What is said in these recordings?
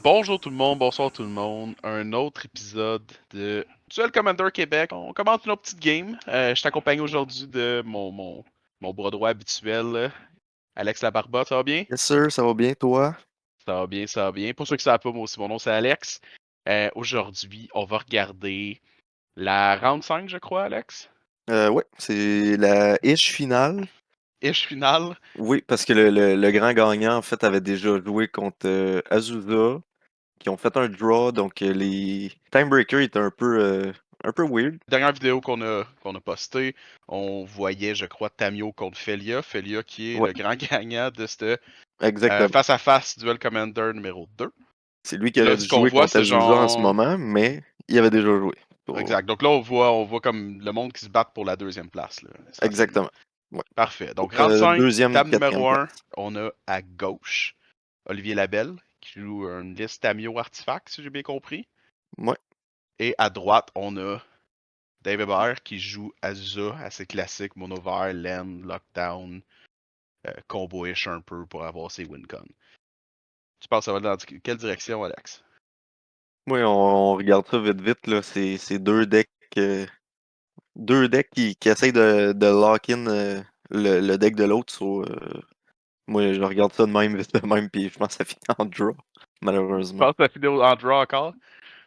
Bonjour tout le monde, bonsoir tout le monde. Un autre épisode de Duel Commander Québec. On commence une autre petite game. Je suis accompagné aujourd'hui de mon bras droit habituel, Alex Labarba. Ça va bien? Yes, sir, ça va bien, toi? Ça va bien, ça va bien. Pour ceux qui ne savent pas, moi aussi, mon nom c'est Alex. Aujourd'hui, on va regarder la round 5, je crois, Alex. Ouais, c'est la ish finale. Ish finale. Oui, parce que le grand gagnant, en fait, avait déjà joué contre Azusa, qui ont fait un draw, donc les Timebreaker étaient un peu weird. Dernière vidéo qu'on a postée, on voyait, je crois, Tamio contre Felia. Felia qui est Ouais, le grand gagnant de ce exactement. face-à-face Duel Commander numéro 2. C'est lui qui Là, aurait ce dû qu'on jouer voit, contre c'est Azusa en ce genre. moment, mais il avait déjà joué. Exact. Donc là, on voit comme le monde qui se bat pour la deuxième place, là, essentiellement. Exactement. Ouais. Parfait. Donc, round 5, Deuxième, table quatrième numéro un, place. on a à gauche Olivier Labelle, qui joue une liste Tamio Artifact, si j'ai bien compris. Ouais. Et à droite, on a Dave Hébert, qui joue Azusa, assez classique, Monovert, Land, Lockdown, combo-ish un peu pour avoir ses win-con. Tu penses que ça va dans quelle direction, Alex? Oui, on regarde ça vite vite, là. C'est deux decks qui essayent de lock-in le deck de l'autre. Moi, je regarde ça de même, vite de même, puis je pense que ça finit en draw, Tu malheureusement. penses que la vidéo en draw encore?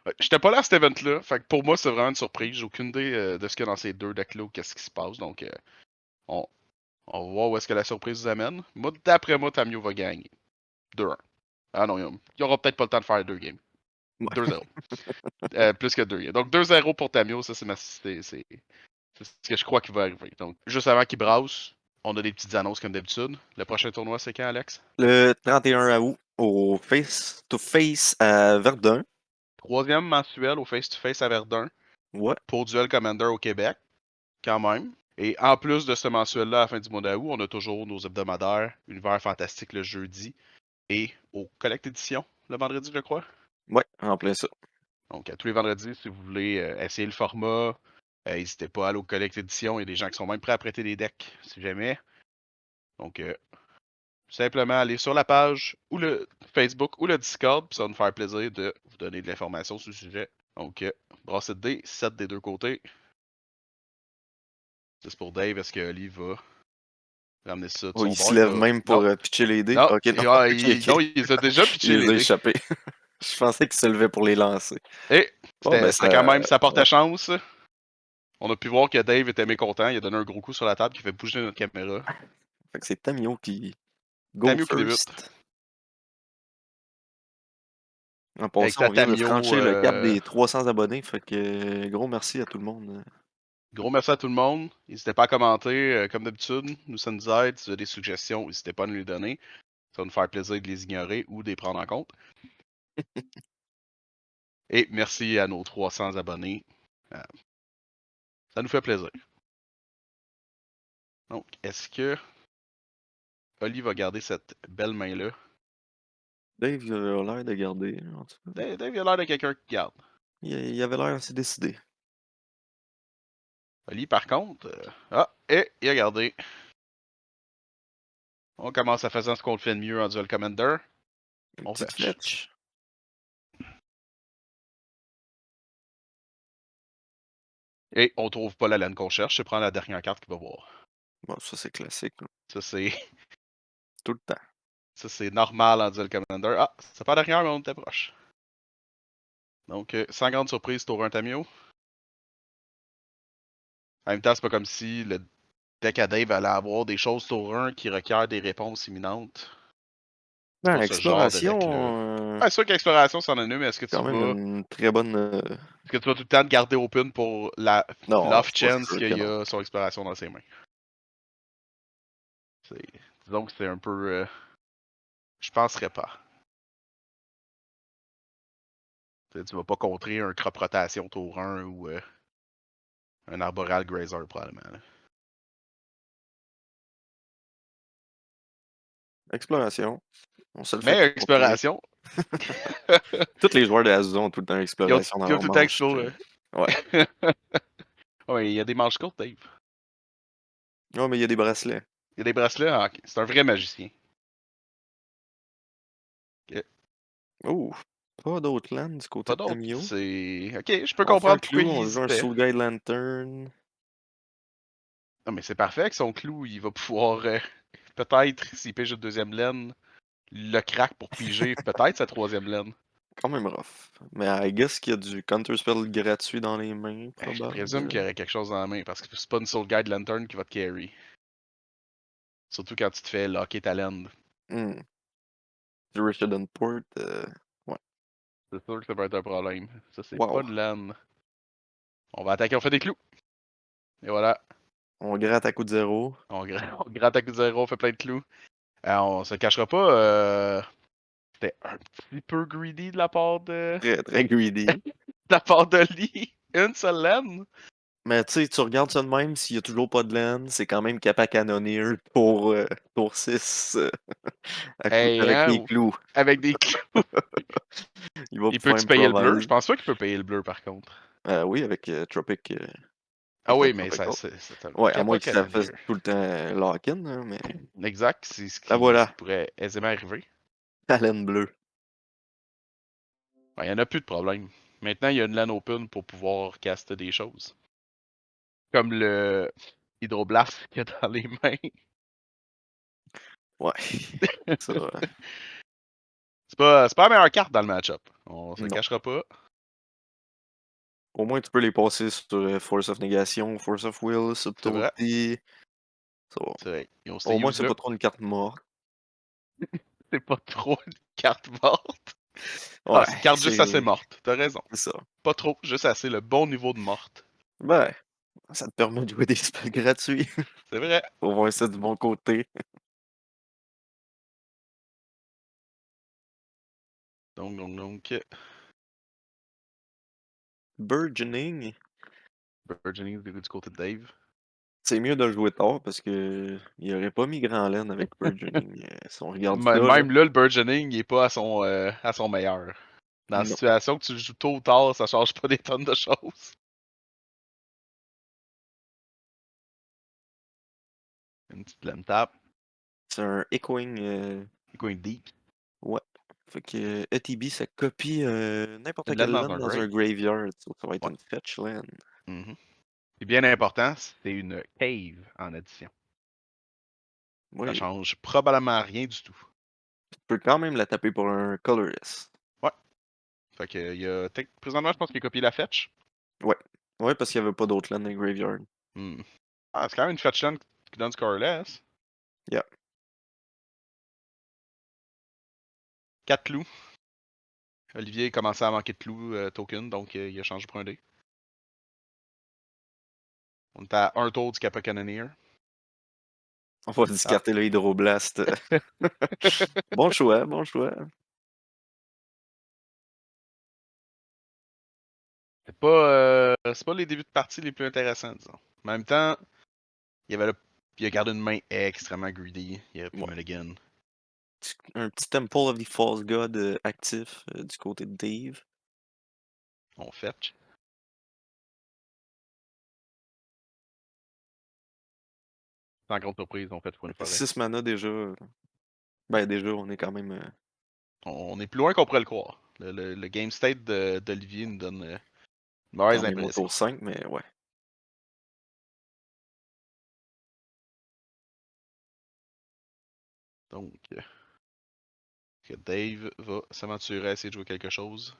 Ouais, j'étais pas là à cet event-là, fait que pour moi c'est vraiment une surprise. J'ai aucune idée de ce qu'il y a dans ces deux decks-là ou qu'est-ce qui se passe, donc on, on va voir où est-ce que la surprise nous amène. Moi, d'après moi, Tamio va gagner. 2-1. Ah non, il y aura peut-être pas le temps de faire deux games. Ouais. 2-0. Plus que deux games. Donc 2-0 pour Tamio, ça c'est ce que je crois qu'il va arriver. Donc juste avant qu'il brasse, on a des petites annonces comme d'habitude. Le prochain tournoi c'est quand, Alex? Le 31 août, au Face-to-Face à Verdun. Troisième mensuel au face-to-face à Verdun Ouais, pour Duel Commander au Québec. Quand même. Et en plus de ce mensuel-là, à la fin du mois d'août, on a toujours nos hebdomadaires, Univers Fantastique le jeudi et au Collect Édition le vendredi, je crois. ouais, en plein ça. Donc, tous les vendredis, si vous voulez essayer le format, n'hésitez pas à aller au Collect Édition. Il y a des gens qui sont même prêts à prêter des decks, si jamais. Donc, simplement aller sur la page ou le Facebook ou le Discord, puis ça va nous faire plaisir de vous donner de l'information sur le sujet. Donc, brassez de dés, 7 des deux côtés. C'est pour Dave, est-ce que Oli va ramener ça de Oh, son il se bord? lève même pour Non. pitcher les dés. Non, Ok, non, ok, non, ok. il les a déjà Il pitché les les a dés. échappés. Je pensais qu'il se levait pour les lancer. Et Bon, ben c'était quand ça. même, ça Ouais. portait chance. On a pu voir que Dave était mécontent. Il a donné un gros coup sur la table qui fait bouger notre caméra. Fait que c'est Tamio qui go Tamio qui débute. first. En Avec passant, sa on vient de Tamio. franchir le cap des 300 abonnés. Fait que gros merci à tout le monde. Gros merci à tout le monde. N'hésitez pas à commenter, comme d'habitude. Nous, ça nous aide. Si vous avez des suggestions, n'hésitez pas à nous les donner. Ça va nous faire plaisir de les ignorer ou de les prendre en compte. Et merci à nos 300 abonnés. Euh, Ça nous fait plaisir. Donc, est-ce que Oli va garder cette belle main-là? Dave il a l'air de garder, en tout cas. Dave, il a l'air de quelqu'un qui garde. Il avait l'air assez décidé. Oli, par contre, et il a gardé. On commence à faire ce qu'on fait de mieux en Duel Commander. Une On petite fetch. flèche. Et on trouve pas la laine qu'on cherche, c'est prendre la dernière carte qu'il va voir. Bon, ça c'est classique, là. Ça, c'est Tout le temps. ça, c'est normal en Duel Commander. Ah, c'est pas la dernière, mais on était proche. Donc, sans grande surprise, tour 1 Tamio. En même temps, c'est pas comme si le deck à Dave allait avoir des choses tour 1 qui requièrent des réponses imminentes. C'est Ben, pas ce genre de deck-là. exploration, Ouais, c'est sûr qu'exploration, c'en est une, mais quand même une très bonne. est-ce que tu vas tout le temps te garder open pour la Non, l'off c'est chance sûr que qu'il y non. a son exploration dans ses mains? Disons que c'est un peu. Je penserais pas. Tu vas pas contrer un crop rotation tour 1 ou un arboreal grazer probablement. Là. Exploration, on se le fait Mais pas contrer. exploration, Tous les joueurs de Azusa ont tout le temps exploration dans ils ont leur tout le temps manche. exploré. Ouais. Ouais, il y a des manches courtes, Dave. Oh, mais il y a des bracelets. Il y a des bracelets. Ah, ok. C'est un vrai magicien. Ok. Ouh. Pas d'autres lands du côté Pas de d'autres. Tamio. C'est. Ok, je peux On fait un comprendre pourquoi clou, il on joue un hésitait. Soul Guide Lantern. Non, mais c'est parfait avec son clou, il va pouvoir. Peut-être, s'il pige une deuxième laine, le crack pour piger peut-être sa troisième laine. Quand même rough. Mais I guess qu'il y a du counterspell gratuit dans les mains, Je présume qu'il y probable. aurait quelque chose dans la main parce que c'est pas une Soul Guide Lantern qui va te carry. Surtout quand tu te fais locker ta laine. Hmm. Du Richardson Port, ouais. C'est sûr que ça va être un problème. Ça, c'est pas Wow. une laine. On va attaquer, on fait des clous. Et voilà. On gratte à coup de zéro. On gratte à coup de zéro, on fait plein de clous. On se cachera pas, c'était un petit peu greedy Très, très greedy. de la part de Lee. Une seule laine. Mais tu sais, tu regardes ça de même, s'il y a toujours pas de laine, c'est quand même Kappa Cannoneer pour 6 Hey, avec hein, les clous. avec des clous. Il va Il pouvoir peut-tu payer le bleu? Je improvise. pense pas qu'il peut payer le bleu, par contre. Oui, avec Tropic. Ah Avec la oui, mais Tropical. c'est un Ouais, à moins Kappa que ça Cannoneer. fasse tout le temps lock-in, hein, mais. Exact, c'est La ce qui voilà, pourrait aisément arriver. la laine bleue. Ben, il n'y en a plus de problème. Maintenant, il y a une LAN open pour pouvoir caster des choses. Comme le Hydroblast qu'il y a dans les mains. Ouais. Ça, C'est pas la meilleure carte dans le match-up. On se non. cachera pas. Au moins, tu peux les passer sur Force of Négation, Force of Will, C'est vrai. Subtlety. Ça va. C'est vrai. Ils ont ce Au moins, c'est use-là. pas trop une carte morte. C'est pas trop une carte morte. Ah, Ouais, c'est une carte juste assez c'est morte. T'as raison. ça. Pas trop, juste assez. Le bon niveau de morte. Ben, ça te permet de jouer des spells gratuits. C'est vrai. Faut voir ça du bon côté. Donc, Burgeoning, Burgeoning du côté de Dave. c'est mieux de le jouer tard parce que il aurait pas mis Grand Laine avec Burgeoning. Si on regarde ça, là. Même là, le Burgeoning, il est pas à son meilleur. Dans la Non. situation que tu le joues tôt ou tard, ça change pas des tonnes de choses. Une petite lane tap. C'est un Echoing. Going deep. Ouais. Fait que ETB, ça copie n'importe Une quelle laine dans land un dans un grave. graveyard. Ça va être Ouais. une fetch land. Mhm. C'est bien important, c'est une cave en addition. Ça Oui. change probablement rien du tout. Tu peux quand même la taper pour un colorless. Ouais. Fait que, il y a, présentement, je pense qu'il a copié la fetch. Ouais. Ouais, parce qu'il n'y avait pas d'autres lands dans le graveyard. Hmm. Ah, c'est quand même une fetch land qui donne scoreless. Yeah. 4 clous. Olivier commençait à manquer de clous token, donc il a changé pour un dé. On est à un tour du Kappa Cannoneer. On va Ah. discarter le Hydroblast. Bon choix, bon choix. C'est pas les débuts de partie les plus intéressants, disons. En même temps, il avait il a gardé une main extrêmement greedy. Il aurait pu Ouais. mulligan. Un petit Temple of the False God actif du côté de Dave. On fetch. Sans grande surprise, on fait pour une forêt. 6 mana déjà. Ben déjà, on est quand même On est plus loin qu'on pourrait le croire. Le game state d'Olivier nous donne une mauvaise quand même au impression. tour 5, mais ouais. Donc, que Dave va s'aventurer à essayer de jouer quelque chose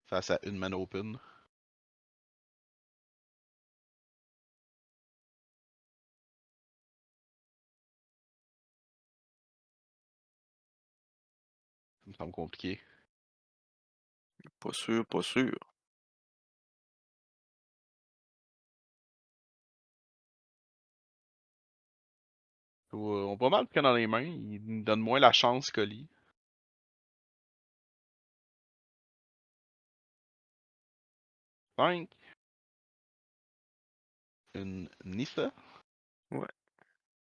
face à une man open. Ça me semble compliqué. Pas sûr, pas sûr. On va mal prendre dans les mains. Il nous donne moins la chance qu'Oli. 5. Une Nissa. Ouais,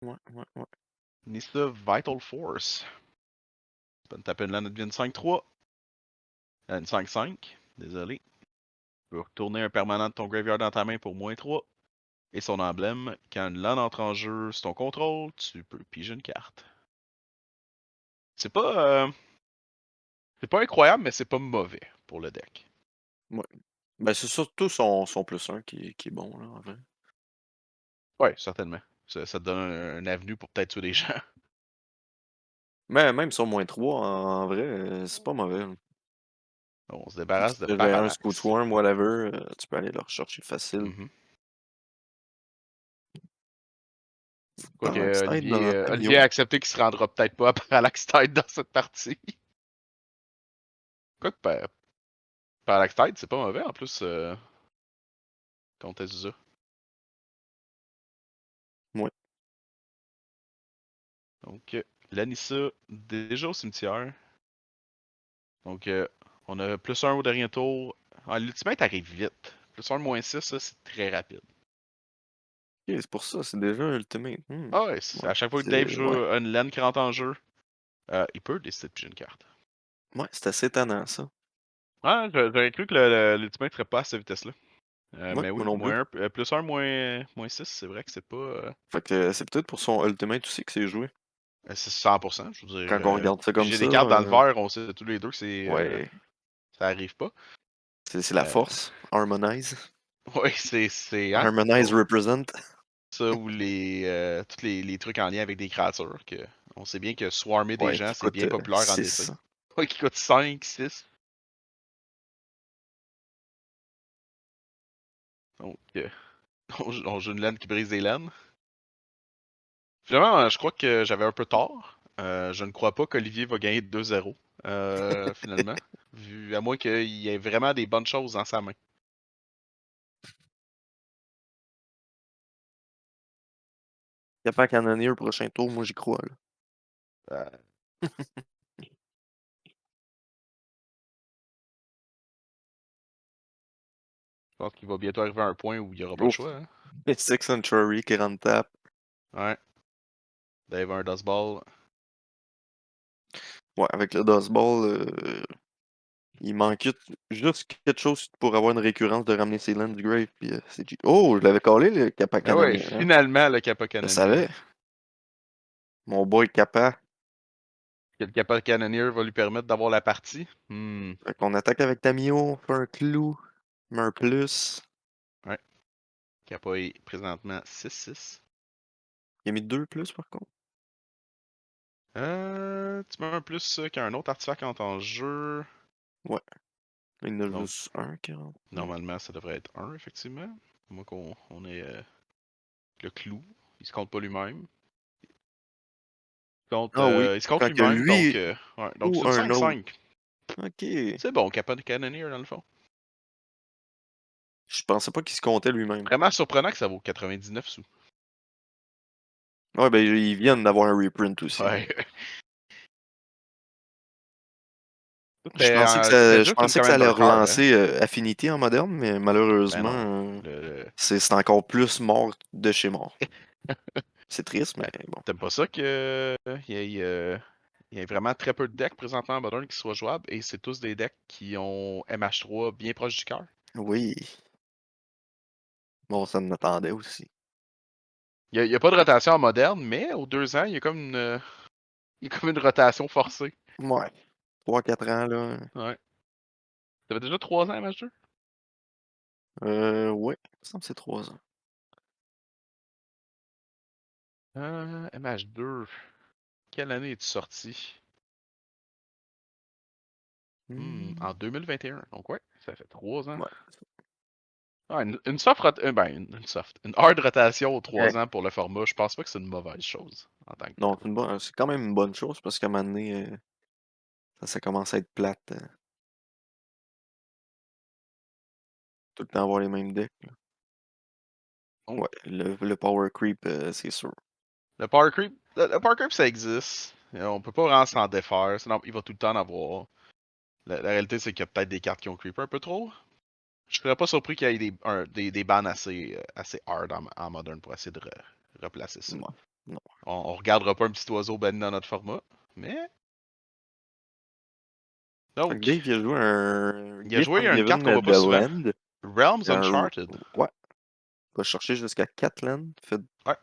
ouais, ouais, ouais. Nissa Vital Force. Tu peux me taper une lane, elle devient une 5-3. Une 5-5. Désolé. Tu peux retourner un permanent de ton graveyard dans ta main pour -3. Et son emblème, quand une lane entre en jeu sur ton contrôle, tu peux piger une carte. C'est pas. C'est pas incroyable, mais c'est pas mauvais pour le deck. Ouais. Ben, c'est surtout son +1 qui est bon, là, en vrai. Ouais, certainement. Ça te donne un avenue pour peut-être tuer des gens. Mais même son -3, en vrai, c'est pas mauvais, là. On se Tu sais, débarrasse si de tu un Parallax. Scutworm, whatever, tu peux aller le rechercher facile. Mhm. Quoique Parallax Tide dans Olivier Tamiyo. a accepté qu'il se rendra peut-être pas à Parallax Tide dans cette partie. Quoique Parallax Tide, c'est pas mauvais en plus contre Azusa. Ouais. Donc, Lanissa, déjà au cimetière. Donc, on a +1 au dernier tour. Ah, l'ultimate arrive vite. +1, -6, ça, c'est très rapide. OK, c'est pour ça, c'est déjà Ultimate. Ah ouais, Ouais, à chaque fois que Dave c'est joue ouais. une laine qui rentre en jeu, il peut décider de piger une carte. Ouais, c'est assez étonnant, ça. Ah, j'aurais cru que l'ultimate serait pas à cette vitesse-là. Ouais, Mais moi oui, non plus. +1, -6, c'est vrai que c'est pas. Fait que c'est peut-être pour son Ultimate aussi que c'est joué. C'est 100%, je veux dire. Quand on regarde ça comme Piger ça, des cartes dans le vert, on sait tous les deux que ouais, ça arrive pas. c'est la Euh, force. Harmonize. ouais, c'est hein? Harmonize represent. Ça ou tous les trucs en lien avec des créatures. On sait bien que swarmer des Ouais, gens, qui c'est coûte bien populaire en DC. 6. Ouais, qui coûte 5, 6. Donc, on joue une laine qui brise des laines. Finalement, je crois que j'avais un peu tort. Je ne crois pas qu'Olivier va gagner 2-0, finalement. À moins qu'il y ait vraiment des bonnes choses dans sa main. Capable Canonnier au prochain tour, moi j'y crois, là. Euh, je pense qu'il va bientôt arriver à un point où il n'y aura pas le Ouf. choix. Hein. Six Century qui rentre tap. Ouais. Dave a un Dust Ball. Ouais, avec le Dust Ball, il manquait juste quelque chose pour avoir une récurrence de ramener ses lands du grave. Puis, oh, je l'avais collé, le Kappa Ah ouais, Cannoneer, hein. finalement, le Kappa Je Cannoneer. savais. Mon boy Kappa. Que le Kappa Cannoneer va lui permettre d'avoir la partie. Hmm. Fait qu'on attaque avec Tamio, on fait un clou, met un plus. Ouais. Kappa est présentement 6-6. Il a mis 2 plus par contre. Tu mets un plus qu'un autre artefact en jeu. Ouais. Il y en a Donc, juste un qui rentre. normalement, ça devrait être 1, effectivement. Moi qu'on ait le clou. Il se compte pas lui-même. Ah oui. Il se compte Quand que lui-même, donc, lui ouais. Donc ou c'est une un autre. 5-5. Ok. C'est bon, Kappa Cannoneer, dans le fond. Je pensais pas qu'il se comptait lui-même. Vraiment surprenant que ça vaut 99 sous. Ouais, ben ils viennent d'avoir un reprint aussi. Ouais. C'était Je juste une pensais que ça allait Commander card, hein. relancer Affinity en moderne, mais Ben non. malheureusement, Le, c'est encore plus mort de chez mort. C'est triste, mais Ben, bon. t'aimes pas ça il y a vraiment très peu de decks présentement en Modern qui soient jouables et c'est tous des decks qui ont MH3 bien proche du cœur. Oui. Bon, ça m'attendait aussi. Il y a pas de rotation en moderne, mais aux 2 ans, il y a comme une rotation forcée. Ouais. 3 4 ans, là. Ouais. T'avais déjà 3 ans MH2? Ouais. Il me semble que c'est 3 ans. MH2. Quelle année es-tu sorti? Hmm. En 2021. Donc ouais, ça fait 3 ans. Ouais. Ah, une soft une hard rotation aux Eh, 3 ans pour le format, je pense pas que c'est une mauvaise chose en tant que non, telle. c'est quand même une bonne chose parce qu'à un moment donné, ça commence à être plate. Tout le temps avoir les mêmes decks, là. Donc, Ouais, le power creep, c'est sûr. le power creep, ça existe. On peut pas vraiment s'en défaire. Il va tout le temps en avoir. La réalité, c'est qu'il y a peut-être des cartes qui ont creep un peu trop. Je serais pas surpris qu'il y ait des bans assez hard en modern pour essayer de replacer ça. Ouais. Non. On regardera pas un petit oiseau banni dans notre format. Mais, Fait que donc, Dave, il a joué un il a Gift joué of une carte Given qu'on voit de pas souvent. Land. Realms Un... Uncharted. Ouais. Il va chercher jusqu'à 4 lands. Fait Ouais.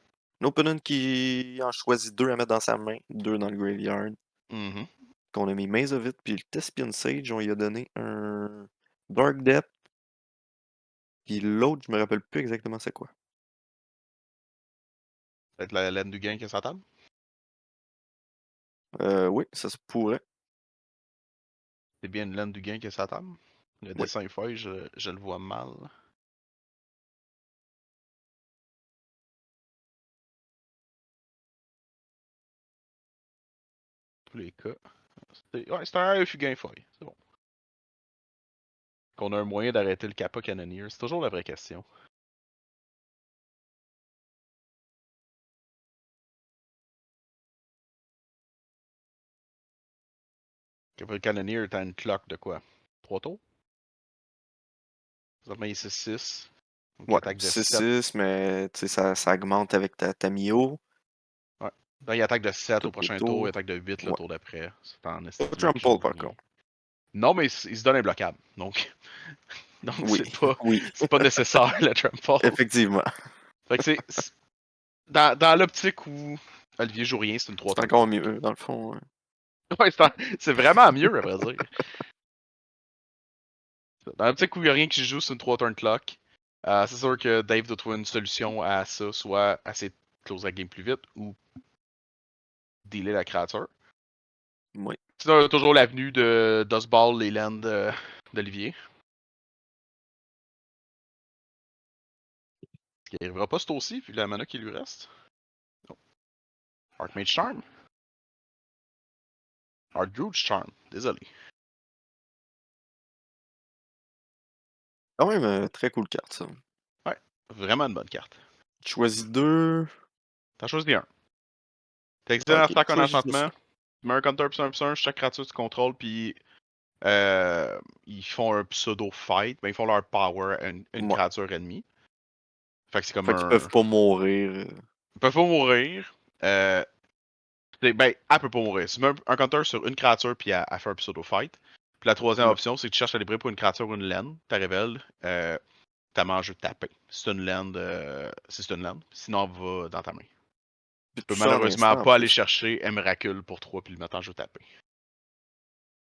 un opponent qui en choisit 2 à mettre dans sa main, 2 dans le graveyard. Mhm. qu'on a mis Maze of It, puis le Thespian Sage, on lui a donné un Dark Depth, puis l'autre, je me rappelle plus exactement c'est quoi. Peut-être la laine du gain qui est sur la table. Oui, ça se pourrait. C'est bien une laine du gain qui est sur la table. Le Oui. dessin feuille, je le vois mal. Tous les cas. Ouais, c'est un AFU gain feuille. C'est bon. Qu'on a un moyen d'arrêter le Kappa Cannoneer. C'est toujours la vraie question. Kappa Cannoneer est à une clock de quoi? 3 tours? Ça il est 6-6. Donc Ouais, attaque de 7. 6-6, mais tu sais, ça augmente avec ta Mio, Ouais. Donc il attaque de 7 au tous les prochain tour, il tours. attaque de 8 le Ouais. tour d'après. C'est en Pas estimation Trample, par rien. contre. Non, mais il se donne imbloquable. Donc, donc Oui, c'est pas, oui, c'est pas nécessaire le trample. effectivement. Fait que dans l'optique où Olivier joue rien, c'est une 3 C'est turn encore clock. mieux, dans le fond. Ouais. Ouais, c'est vraiment mieux, à vrai dire. Dans l'optique où il n'y a rien qui se joue, c'est une 3 turn clock. C'est sûr que Dave doit trouver une solution à ça, soit essayer de close la game plus vite ou dealer la créature. Oui. Sinon, il y a toujours l'avenue de Dustball les lands d'Olivier. Ce qui n'arrivera pas ce tour-ci, vu la mana qui lui reste. Oh. Archmage Charm. Archdruge Charm, désolé. Quand même, très cool carte, ça. Ouais, vraiment une bonne carte. Tu choisis 2. T'en choisis un. T'exiles un Ok, attaque, un choisis juste enchantement. Tu mets un counter plus un, chaque créature tu contrôles, puis ils font un pseudo fight. Ben, ils font leur power à une un. Ouais. créature ennemie. Fait que c'est comme Fait qu'ils un. peuvent pas mourir. Ils peuvent pas mourir. Ben, elle peut pas mourir. Tu mets un counter sur une créature, puis elle fait un pseudo fight. Puis la troisième Ouais. option, c'est que tu cherches à livrer pour une créature ou une laine. Tu révèles. Ta main en jeu de taper. Si c'est une land, c'est une land. Sinon, elle va dans ta main. Puis Tu peux tout ça en malheureusement instant, en pas aller plus. chercher Emrakul pour 3 puis le mettre en jeu de taper.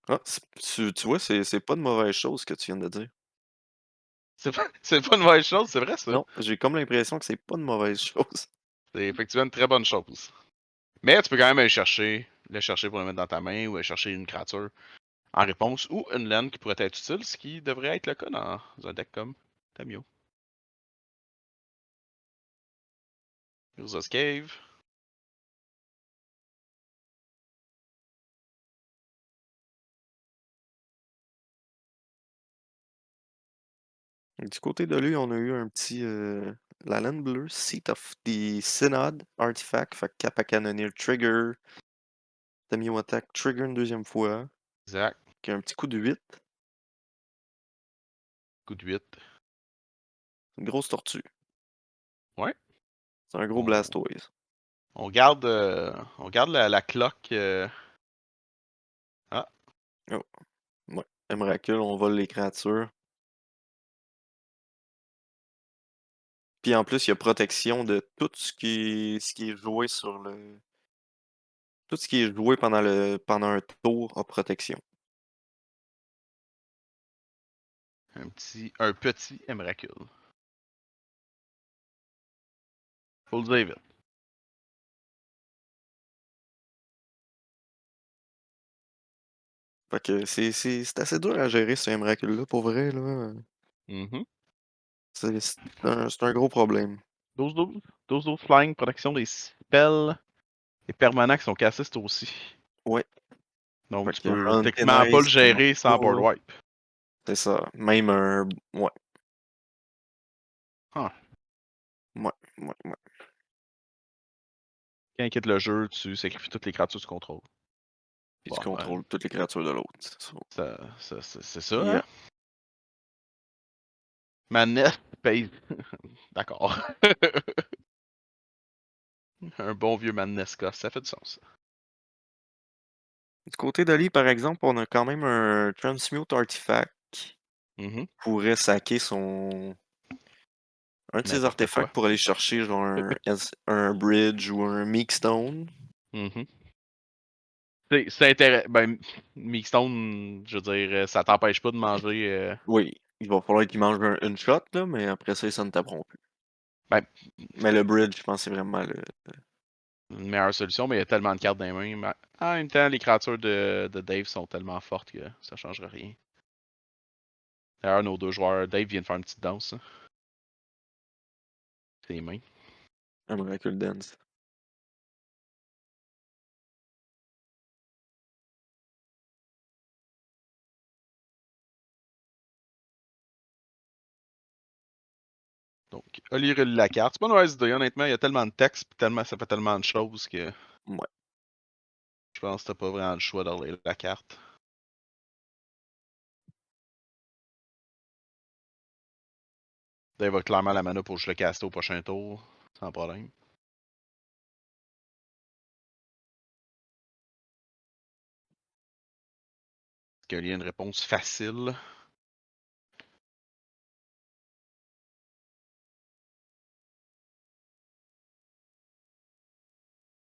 Ah, tu vois, c'est pas de mauvaise chose que tu viens de dire. C'est pas une mauvaise chose, c'est vrai ça. Non, j'ai comme l'impression que c'est pas de mauvaise chose. C'est effectivement une très bonne chose. Mais tu peux quand même aller chercher, le chercher pour le mettre dans ta main ou aller chercher une créature en réponse ou une laine qui pourrait être utile, ce qui devrait être le cas dans un deck comme Tamio. Urza's Cave. Du côté de lui, on a eu un petit. La laine bleue, Seat of the Synod Artifact. Fait que Kappa Cannoneer Trigger. Tamio Attack Trigger une deuxième fois. Exact. Qui a un petit coup de 8. Coup de 8. Une grosse tortue. Ouais. C'est un gros On, Blastoise. on garde la cloque. Ah, Oh, ouais. Emrakul, on vole les créatures. Puis en plus, il y a protection de tout ce qui est joué sur le. Tout ce qui est joué pendant un tour a protection. un petit Emrakul. Faut le dire vite. Fait que c'est assez dur à gérer ce Emrakul-là, pour vrai, là. Mhm. C'est un gros problème. 12-12. 12-12 flying, protection des spells et permanents qui sont cassés, c'est aussi. Ouais. Donc Fait tu que peux techniquement pas le Antenize, ça marche gérer sans board pas. wipe. C'est ça. Même un. Ouais. Ah. Ouais. Ouais. Ouais. Quand il quitte le jeu, tu sacrifies toutes les créatures que tu contrôles. Puis tu Bon, ben, contrôles toutes les créatures de l'autre. C'est ça. c'est ça, Yeah. hein? Manette paye. D'accord. Un bon vieux Mannesca, ça fait du sens. Du côté d'Ali, par exemple, on a quand même un Transmute Artifact qui Mhm. pourrait saquer un de ses N'importe quoi. artefacts pour aller chercher genre un bridge ou un Meek Stone. Mhm. C'est intéressant. Ben, Mixstone, je veux dire, ça t'empêche pas de manger. Oui, il va falloir qu'il mange une shot, là, mais après ça, ça ne taperont plus. Ben, Mais le bridge, je pense que c'est vraiment le. une meilleure solution, mais il y a tellement de cartes dans les mains. Mais en même temps, les créatures de Dave sont tellement fortes que ça changera rien. D'ailleurs, nos deux joueurs, Dave vient de faire une petite danse. Hein. Ses mains. Un Miracle Dance. Donc, Oli relie la carte. C'est pas une mauvaise idée, honnêtement. Il y a tellement de texte, pis tellement, ça fait tellement de choses que Ouais. je pense que t'as pas vraiment le choix de relire la carte. Dave a clairement la mana pour juste le caster au prochain tour, sans problème. Est-ce qu'il y a une réponse facile?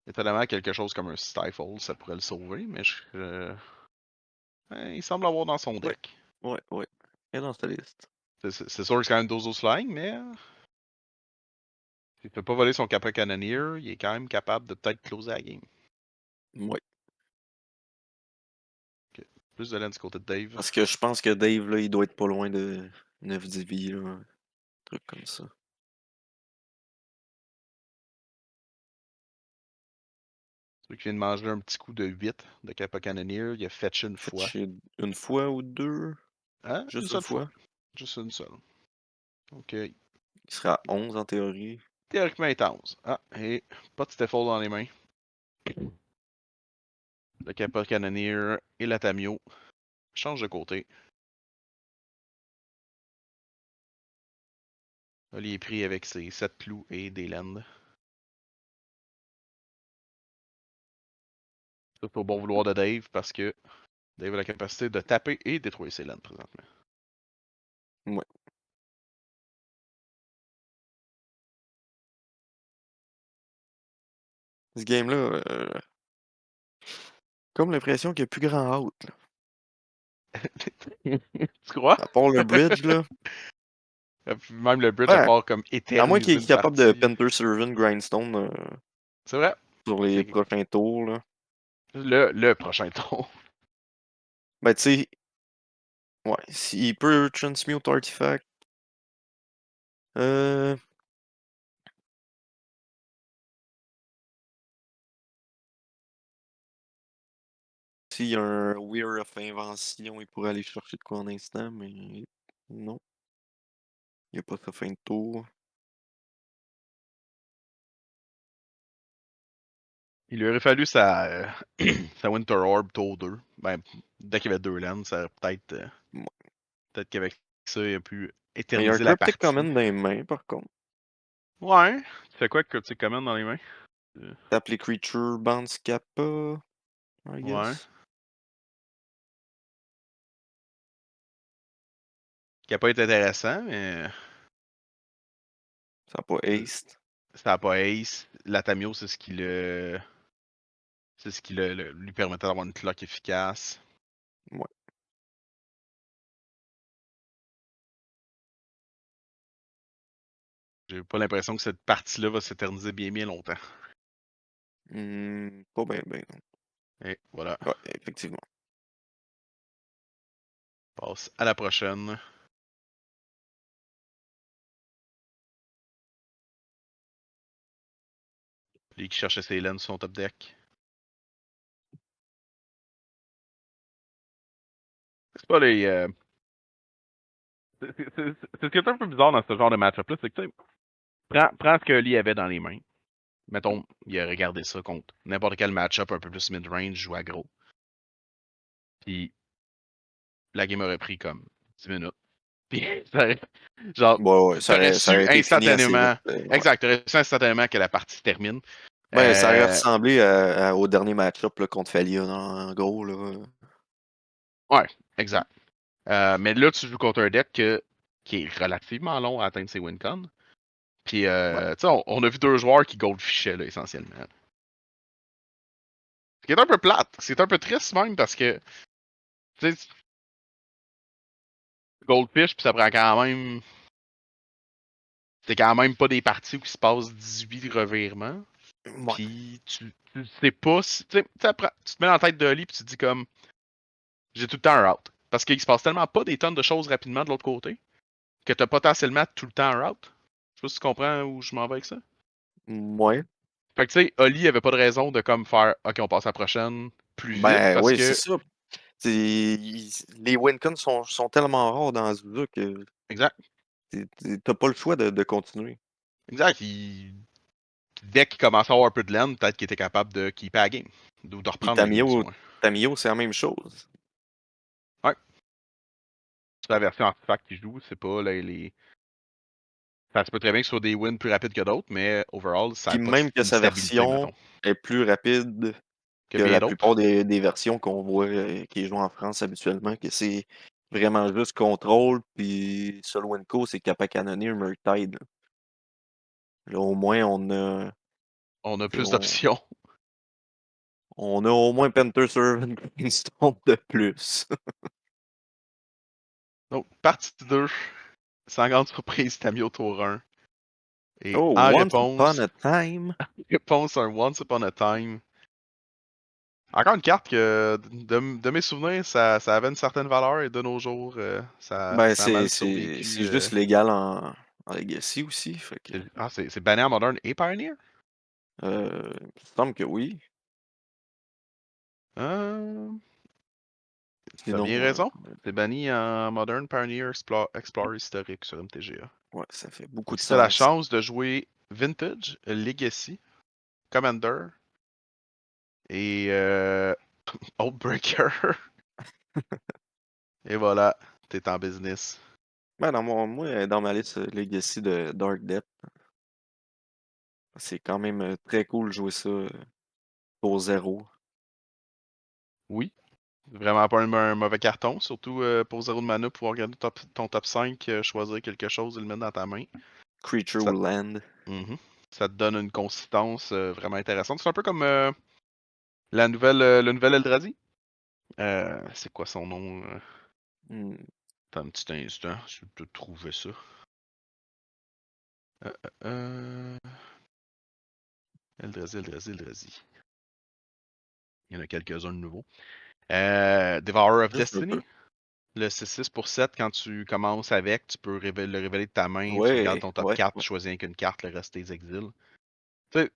Étonnamment, quelque chose comme un Stifle, ça pourrait le sauver, mais il semble avoir dans son Ouais, deck. ouais, ouais. Et dans cette liste. C'est sûr que c'est quand même Dozo Slime, mais s'il peut pas voler son Kappa Cannoneer, il est quand même capable de peut-être closer la game. Ouais. Ok. Plus de laine du côté de Dave. Parce que je pense que Dave, là, il doit être pas loin de 9-10 vies, là. Un truc comme ça. Celui qui vient de manger un petit coup de 8 de Kappa Cannoneer, il a fetché une fois. Fetcher une fois ou deux. Hein? Une Juste une seule fois. fois. Juste une seule. Ok. Il serait à 11 en théorie. Théoriquement, il est à 11. Ah, et pas de Stifle dans les mains. Le Kappa Cannoneer et la Tamio changent de côté. Oli est pris avec ses 7 clous et des laines. Ça, c'est au bon vouloir de Dave parce que Dave a la capacité de taper et détruire ses laines présentement. Ouais. Ce game-là, comme l'impression qu'il n'y a plus grand out, là. Tu crois? À part le bridge, là. Même le bridge, à Ouais, part comme à moins qu'il éterniser est une capable de partie. Panther Servant Grindstone C'est vrai. sur les C'est prochains tours, là. le prochain tour. Ben, tu sais, ouais, s'il peut Transmute Artifact. Euh, S'il y a un Weir of Invention, il pourrait aller chercher de quoi en instant, mais non. Il n'y a pas sa fin de tour. Il lui aurait fallu sa Winter Orb tour 2. Ben, dès qu'il y avait 2 lands, ça aurait peut-être. Ouais. Peut-être qu'avec ça, il a pu Mais il y a un éterniser la Cryptic partie. Command dans les mains, par contre. Ouais. Tu fais quoi que tu commandes dans les mains? Tape les creatures, bounce Kappa, I Ouais. guess. Qui a pas été intéressant, mais. Ça n'a pas haste. Ça n'a pas ace. La Tamio, c'est ce qui le. C'est ce qui lui permettait d'avoir une cloque efficace. Ouais. J'ai pas l'impression que cette partie-là va s'éterniser bien bien longtemps. Pas bien, bien. Et voilà. Ouais, effectivement. On passe à la prochaine. Lui qui cherchait ses laines sur son top deck. C'est pas les. C'est ce qui est un peu bizarre dans ce genre de match-up-là, c'est que tu sais, prends ce que Lee avait dans les mains. Mettons, il a regardé ça contre n'importe quel match-up un peu plus mid-range ou aggro. Puis la game aurait pris comme 10 minutes. Puis genre, Ouais, ouais, t'aurais ça su aurait été fini assez vite. instantanément. Ouais. Exact, t'aurais su instantanément que la partie se termine. Ben, ça aurait Euh, ressemblé au dernier match-up là, contre Falia, en gros. Là. ouais, exact. Mais là, tu joues contre un deck qui est relativement long à atteindre ses win-cons. Puis, Ouais. tu sais, on a vu deux joueurs qui goldfishaient, là, essentiellement. Ce qui est un peu plate. C'est un peu triste même parce que, tu sais, Goldfish, puis ça prend quand même. C'est quand même pas des parties où il se passe 18 revirements. Ouais. Puis tu sais pas si. Tu sais, tu te mets dans la tête de Oli, puis tu te dis comme. J'ai tout le temps un route. Parce qu'il se passe tellement pas des tonnes de choses rapidement de l'autre côté que t'as potentiellement tout le temps un route. Je sais pas si tu comprends où je m'en vais avec ça. Ouais. Fait que tu sais, Oli avait pas de raison de comme faire OK, on passe à la prochaine plus vite Ben parce oui, c'est que. ça. Les win-cons sont tellement rares dans ce jeu que Exact. t'as pas le choix de continuer. Exact. Dès qu'il commençait à avoir un peu de laine, peut-être qu'il était capable de keeper la game. Ou de Puis reprendre la game, du moins. Tamio, c'est la même chose. Ouais. C'est la version artefact qui joue, c'est pas les. Ça se peut très bien que ce soit des wins plus rapides que d'autres, mais overall, ça Puis n'a pas même que une sa stabilité, version mettons. est plus rapide Que que bien la d'autres. plupart des versions qu'on voit qui jouent en France habituellement, que c'est vraiment juste contrôle, puis seul Winco, c'est Kappa Cannoneer, Murktide. Là, au moins, On a plus on, d'options. on a au moins Panther Servant Greenstone de plus. Donc, partie 2, sans grande surprise, t'as mis au tour 1. Et Oh, en Once Upon réponse, a Time. réponse à un Once Upon a Time. Encore une carte que, de mes souvenirs, ça avait une certaine valeur et de nos jours, Ben, ça a mal survécu. c'est juste légal en Legacy aussi. Fait que, C'est banné en Modern et Pioneer? il me semble que oui. Euh, T'as Sinon, bien raison. C'est banni en Modern Pioneer Explorer historique sur MTGA. ouais, ça fait beaucoup Donc, de si t'as la sens. chance de jouer Vintage, Legacy, Commander et Outbreaker, et voilà, t'es en business. Ben, moi, dans ma liste Legacy de Dark Depth, c'est quand même très cool de jouer ça pour zéro. Oui, vraiment pas un mauvais carton, surtout pour 0 de mana, pouvoir regarder ton top 5, choisir quelque chose et le mettre dans ta main. Creature Ça, will land. Mhm. Ça te donne une consistance vraiment intéressante. C'est un peu comme le nouvel Eldrazi. C'est quoi son nom? Hmm. Attends un petit instant, je vais te trouver ça. Euh, euh, Eldrazi, Eldrazi, Eldrazi. Il y en a quelques-uns de nouveaux. Devourer of Ça se peut. Destiny. Le 6-6 pour 7, quand tu commences avec, tu peux le révéler de ta main, tu regardes Ouais, ton top ouais, 4, ouais. tu choisis qu'une carte, le reste tes exils. Tu sais,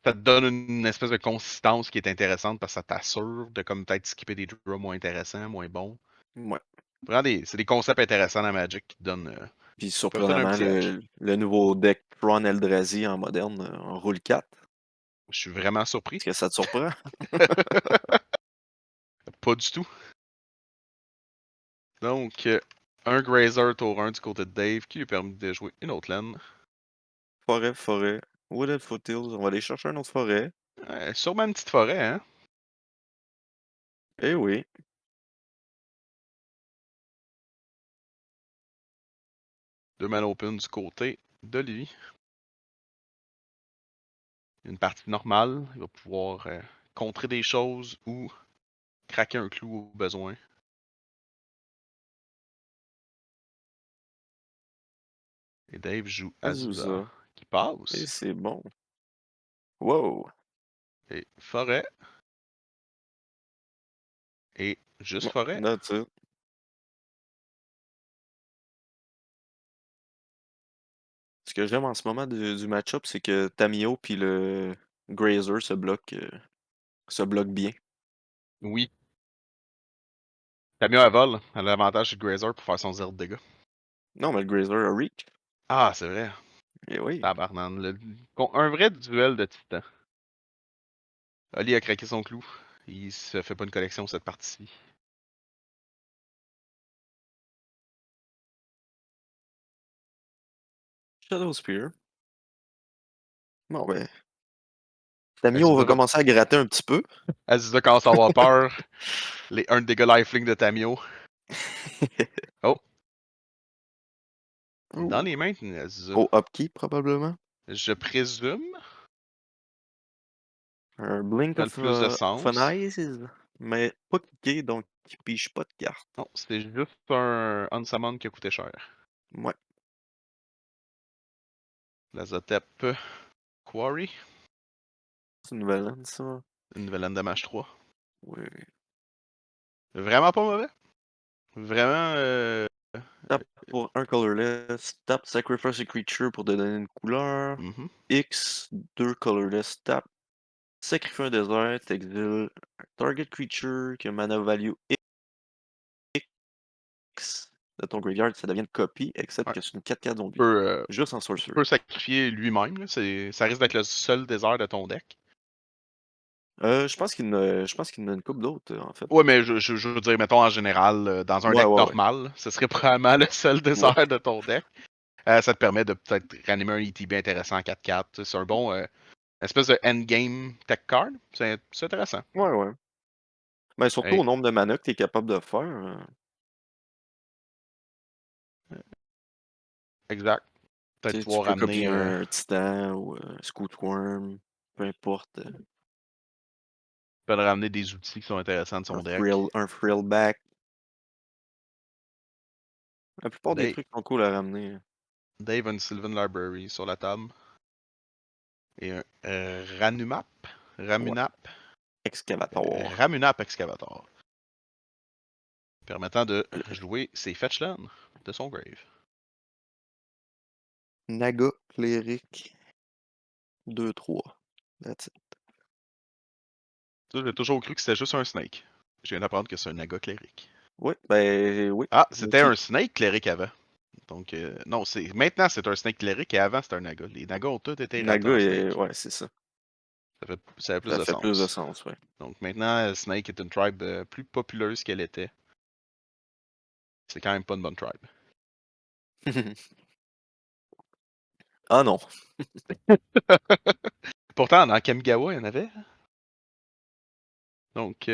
ça te donne une espèce de consistance qui est intéressante parce que ça t'assure de comme peut-être skipper des draws moins intéressants, moins bons. Ouais. Vraiment c'est des concepts intéressants dans Magic Puis qui peuvent donner un surprenamment, petit edge. le nouveau deck Tron Eldrazi en moderne, en rôle 4. Je suis vraiment surpris. Est-ce que ça te surprend? Pas du tout. Donc, un Grazer tour 1 du côté de Dave qui lui permet de jouer une autre laine. Forêt. Wooded Foothills. On va aller chercher un autre forêt. Sûrement une petite forêt, hein? Eh oui. Deux man open du côté de lui. Une partie normale. Il va pouvoir contrer des choses ou craquer un clou au besoin. Et Dave joue Azusa Azusa. qui Et passe. c'est bon. Wow. Et forêt. Et juste Bon, forêt. that's it. Ce que j'aime en ce moment du match-up, c'est que Tamio puis le Grazer se bloquent bien. Oui. T'as mieux à vol. Elle a l'avantage sur Grazer pour faire son 0 de dégâts. Non, mais le Grazer a reach. Ah, c'est vrai. Eh oui. Tabarnane. Un vrai duel de titans. Ali a craqué son clou. Il se fait pas une collection cette partie-ci. Shadow Spear. Bon, ben, Tamio va Azusa, commencer à gratter un petit peu. Azusa commence à avoir peur. Un dégât lifelink de Tamio. Oh, dans Oh. les mains, Azusa. Au upkeep, probablement. Je présume. Un Blink Ça a le of, plus de of an sens. Eyes, mais pas cliqué, donc il pige pas de carte. Non, c'était juste un Unsummon qui a coûté cher. Ouais. Lazotep Quarry, C'est une nouvelle lane, ça. une nouvelle damage 3. Oui. Vraiment pas mauvais. Vraiment. Tap pour un colorless. Tap sacrifice a creature pour te donner une couleur. Mhm. X, 2 colorless. Tap. Sacrifie un désert, t'exiles target creature qui a mana value X de ton graveyard, ça devient une copie, except Ouais. que c'est une 4 zombie. Peut, Juste en sorcery. peut sacrifier lui-même. Là. Ça risque d'être le seul désert de ton deck. Je pense qu'il y en a une couple d'autres, en fait. Ouais, mais je veux dire, mettons en général, dans un Ouais, deck ouais, ouais. normal, ce serait probablement le seul Ouais. désert de ton deck. Ça te permet de peut-être ranimer un ETB intéressant en 4-4. C'est un bon espèce de endgame tech card. C'est intéressant. Ouais, ouais. Mais surtout Hey, au nombre de mana que tu es capable de faire. exact. Peut-être Tu sais, tu pouvoir peux ramener copier un Titan ou un Scootworm, peu importe. peut ramener des outils qui sont intéressants de son deck. Un Frillback. La plupart des Dave, trucs sont cool à ramener. Dave a une Sylvan Library sur la table. Et un Ranumap. Ouais. Ramunap. Excavator. Ramunap Excavator. Permettant de Euh, jouer ses fetchlands de son grave. Naga Cleric 2-3. That's it. Ça, j'ai toujours cru que c'était juste un snake. Je viens d'apprendre que c'est un naga cléric. Oui, ben oui. Ah, Moi c'était aussi. un snake cléric avant. Donc, non, maintenant c'est un snake cléric et avant c'était un naga. Les nagas ont tous été ratés Naga, en snake. ouais, c'est ça. Ça a plus Ça de fait plus de sens. sens, ouais. Donc maintenant, Snake est une tribe plus populeuse qu'elle était. C'est quand même pas une bonne tribe. Ah non. Pourtant, dans Kamigawa, il y en avait. Donc,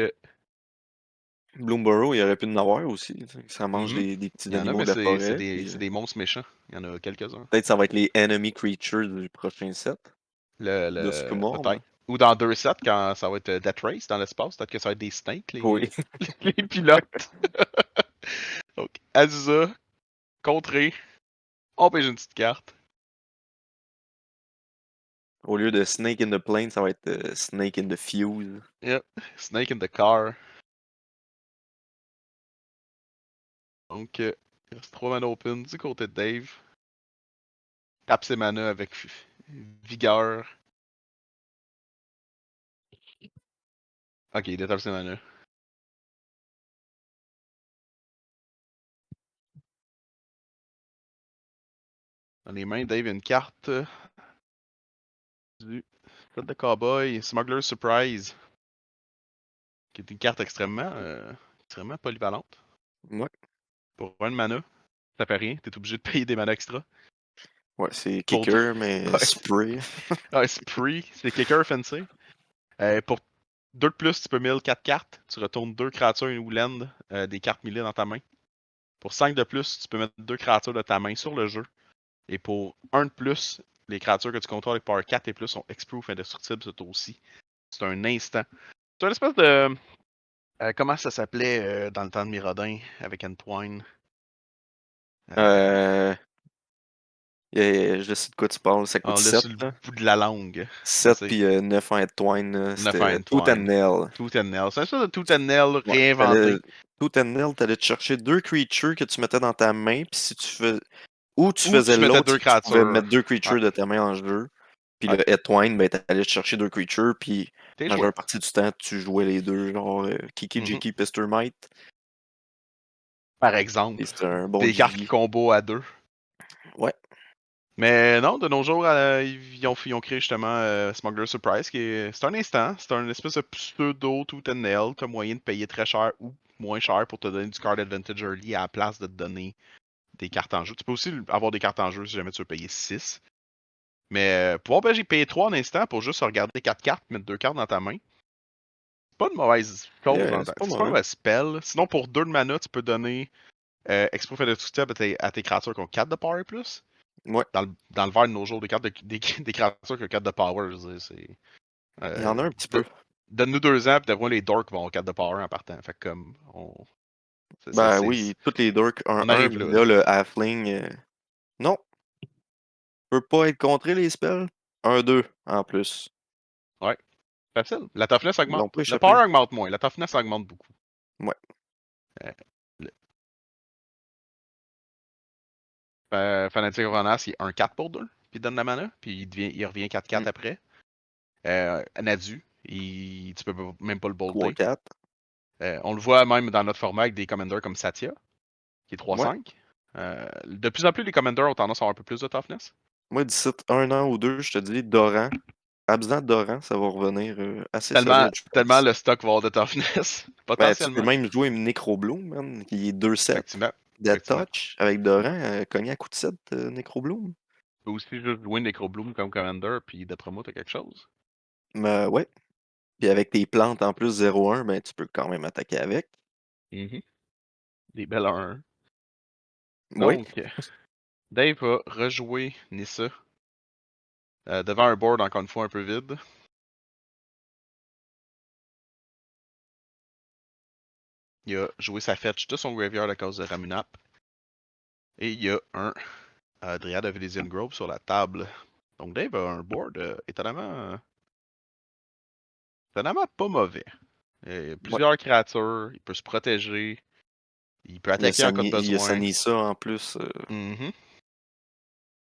Bloomborough, il aurait pu en avoir aussi. Tu sais. Ça mange mhm. des petits Il y en a, animaux mais de la c'est forêt. des, Puis, c'est des monstres méchants. Il y en a quelques-uns. peut-être ça va être les enemy creatures du prochain set de Sycamore, mais... Peut-être. Ou dans 2 sets, quand ça va être Death Race dans l'espace, peut-être que ça va être des snakes, Oui. les pilotes. Donc, Azusa, contré, on pêche une petite carte. Au lieu de Snake in the Plane, ça va être Snake in the Fuse. Yep. Snake in the car. Donc, il reste 3 mana open du côté de Dave. Tape ses mana avec vigueur. Ok, il détape ses mana. Dans les mains, Dave a une carte du set de Cowboy, Smuggler's Surprise, qui est une carte extrêmement polyvalente. Ouais. Pour 1 mana, ça fait rien, t'es obligé de payer des mana extra. Ouais, c'est Pour deux. Kicker, mais Ouais, Spray. ouais, c'est free, c'est kicker fancy. Pour 2 de plus, tu peux mill 4 cartes. Tu retournes 2 créatures ou land, des cartes millées dans ta main. Pour 5 de plus, tu peux mettre 2 créatures de ta main sur le jeu. Et pour 1 de plus, les créatures que tu contrôles avec Power 4 et plus sont X-Proof indestructibles, ce tour-ci. C'est un instant. C'est une espèce de. Comment ça s'appelait dans le temps de Mirodin avec Entwine euh, euh, je sais de quoi tu parles. Ça coûte On l'a 7, sur le là. bout de la langue. Je 7 sais. puis 9 en Headtwine, là. 9 à C'était Tooth and Entwine. Nail. Tooth and Nail. C'est un espèce de Tooth and Nail Ouais. T'allais, réinventé. Tooth and Nail, t'allais te chercher 2 creatures que tu mettais dans ta main, puis si tu fais... Ou tu Ou faisais tu mettais l'autre, 2 c'est que tu pouvais créatures. mettre 2 Ouais. creatures de ta main en jeu. Puis Ouais. le Headtwine, ben t'allais te chercher 2 creatures, puis T'es joué. majeure partie du temps, tu jouais les deux, genre Kiki Mhm. Jiki Pistermite. Par Et exemple. c'était un bon Des cartes qui Jigi. combo à 2. Ouais. Mais non, de nos jours, ils ont créé justement Smuggler Surprise, c'est un instant, c'est un espèce de pseudo Tooth and Nail. T'as moyen de payer très cher ou moins cher pour te donner du card advantage early à la place de te donner des cartes en jeu. Tu peux aussi avoir des cartes en jeu si jamais tu veux payer 6. Mais pouvoir j'ai payé 3 en instant pour juste regarder 4 cartes, mettre 2 cartes dans ta main. C'est pas une mauvaise chose Yeah, c'est pas c'est pas une mauvais. mauvaise spell. Sinon, pour 2 de mana, tu peux donner Expo fait de à tes créatures qui ont 4 de power et plus. Ouais. Dans le verre de nos jours, des créatures qui ont 4 de power, je veux dire, Il y en a un petit De- peu. Donne-nous 2 ans, puis d'après moi, les dorks vont avoir 4 de power en partant. Fait que comme, Ben oui, toutes les dorks on 1-1, arrive mais là, là, là. le halfling, non, peut pas être contré les spells. 1-2 en plus. Ouais, facile. La toughness Ils l'ont augmente. pas Le power échappé. augmente moins. La toughness augmente beaucoup. Ouais. Euh, le- Fanatic of Anas, il est 1-4 pour 2, puis il donne la mana, puis il revient 4-4 Mm. après. Nadu, tu peux même pas le bolter. 3-4. On le voit même dans notre format avec des commanders comme Satya, qui est Ouais. 3-5. De plus en plus, les commanders ont tendance à avoir un peu plus de toughness. Moi, d'ici 1 an ou 2, je te dis, Doran. Absent de Doran, ça va revenir assez Tellement, solide, je tellement pense. le stock va avoir de toughness, Ben, tu peux potentiellement. même jouer Necrobloom, man, qui est 2-7. Effectivement. Dead Effectivement. Touch, avec Doran, cogné à coup de 7, Necrobloom. Tu peux aussi juste jouer Necrobloom comme commander, puis d'après moi, t'as quelque chose. Mais ouais. Puis avec tes plantes en plus 0-1, ben, tu peux quand même attaquer avec. Mhm. Des belles 1. Oui. Donc, Dave va rejouer Nissa devant un board encore une fois un peu vide. Il a joué sa fetch de son graveyard à cause de Ramunap. Et il y a un Dryad of Elysian Grove sur la table. Donc Dave a un board étonnamment pas mauvais. Il y a Ouais. plusieurs créatures, il peut se protéger, il peut attaquer en cas de Il y a besoin. Sanissa en plus. Mhm.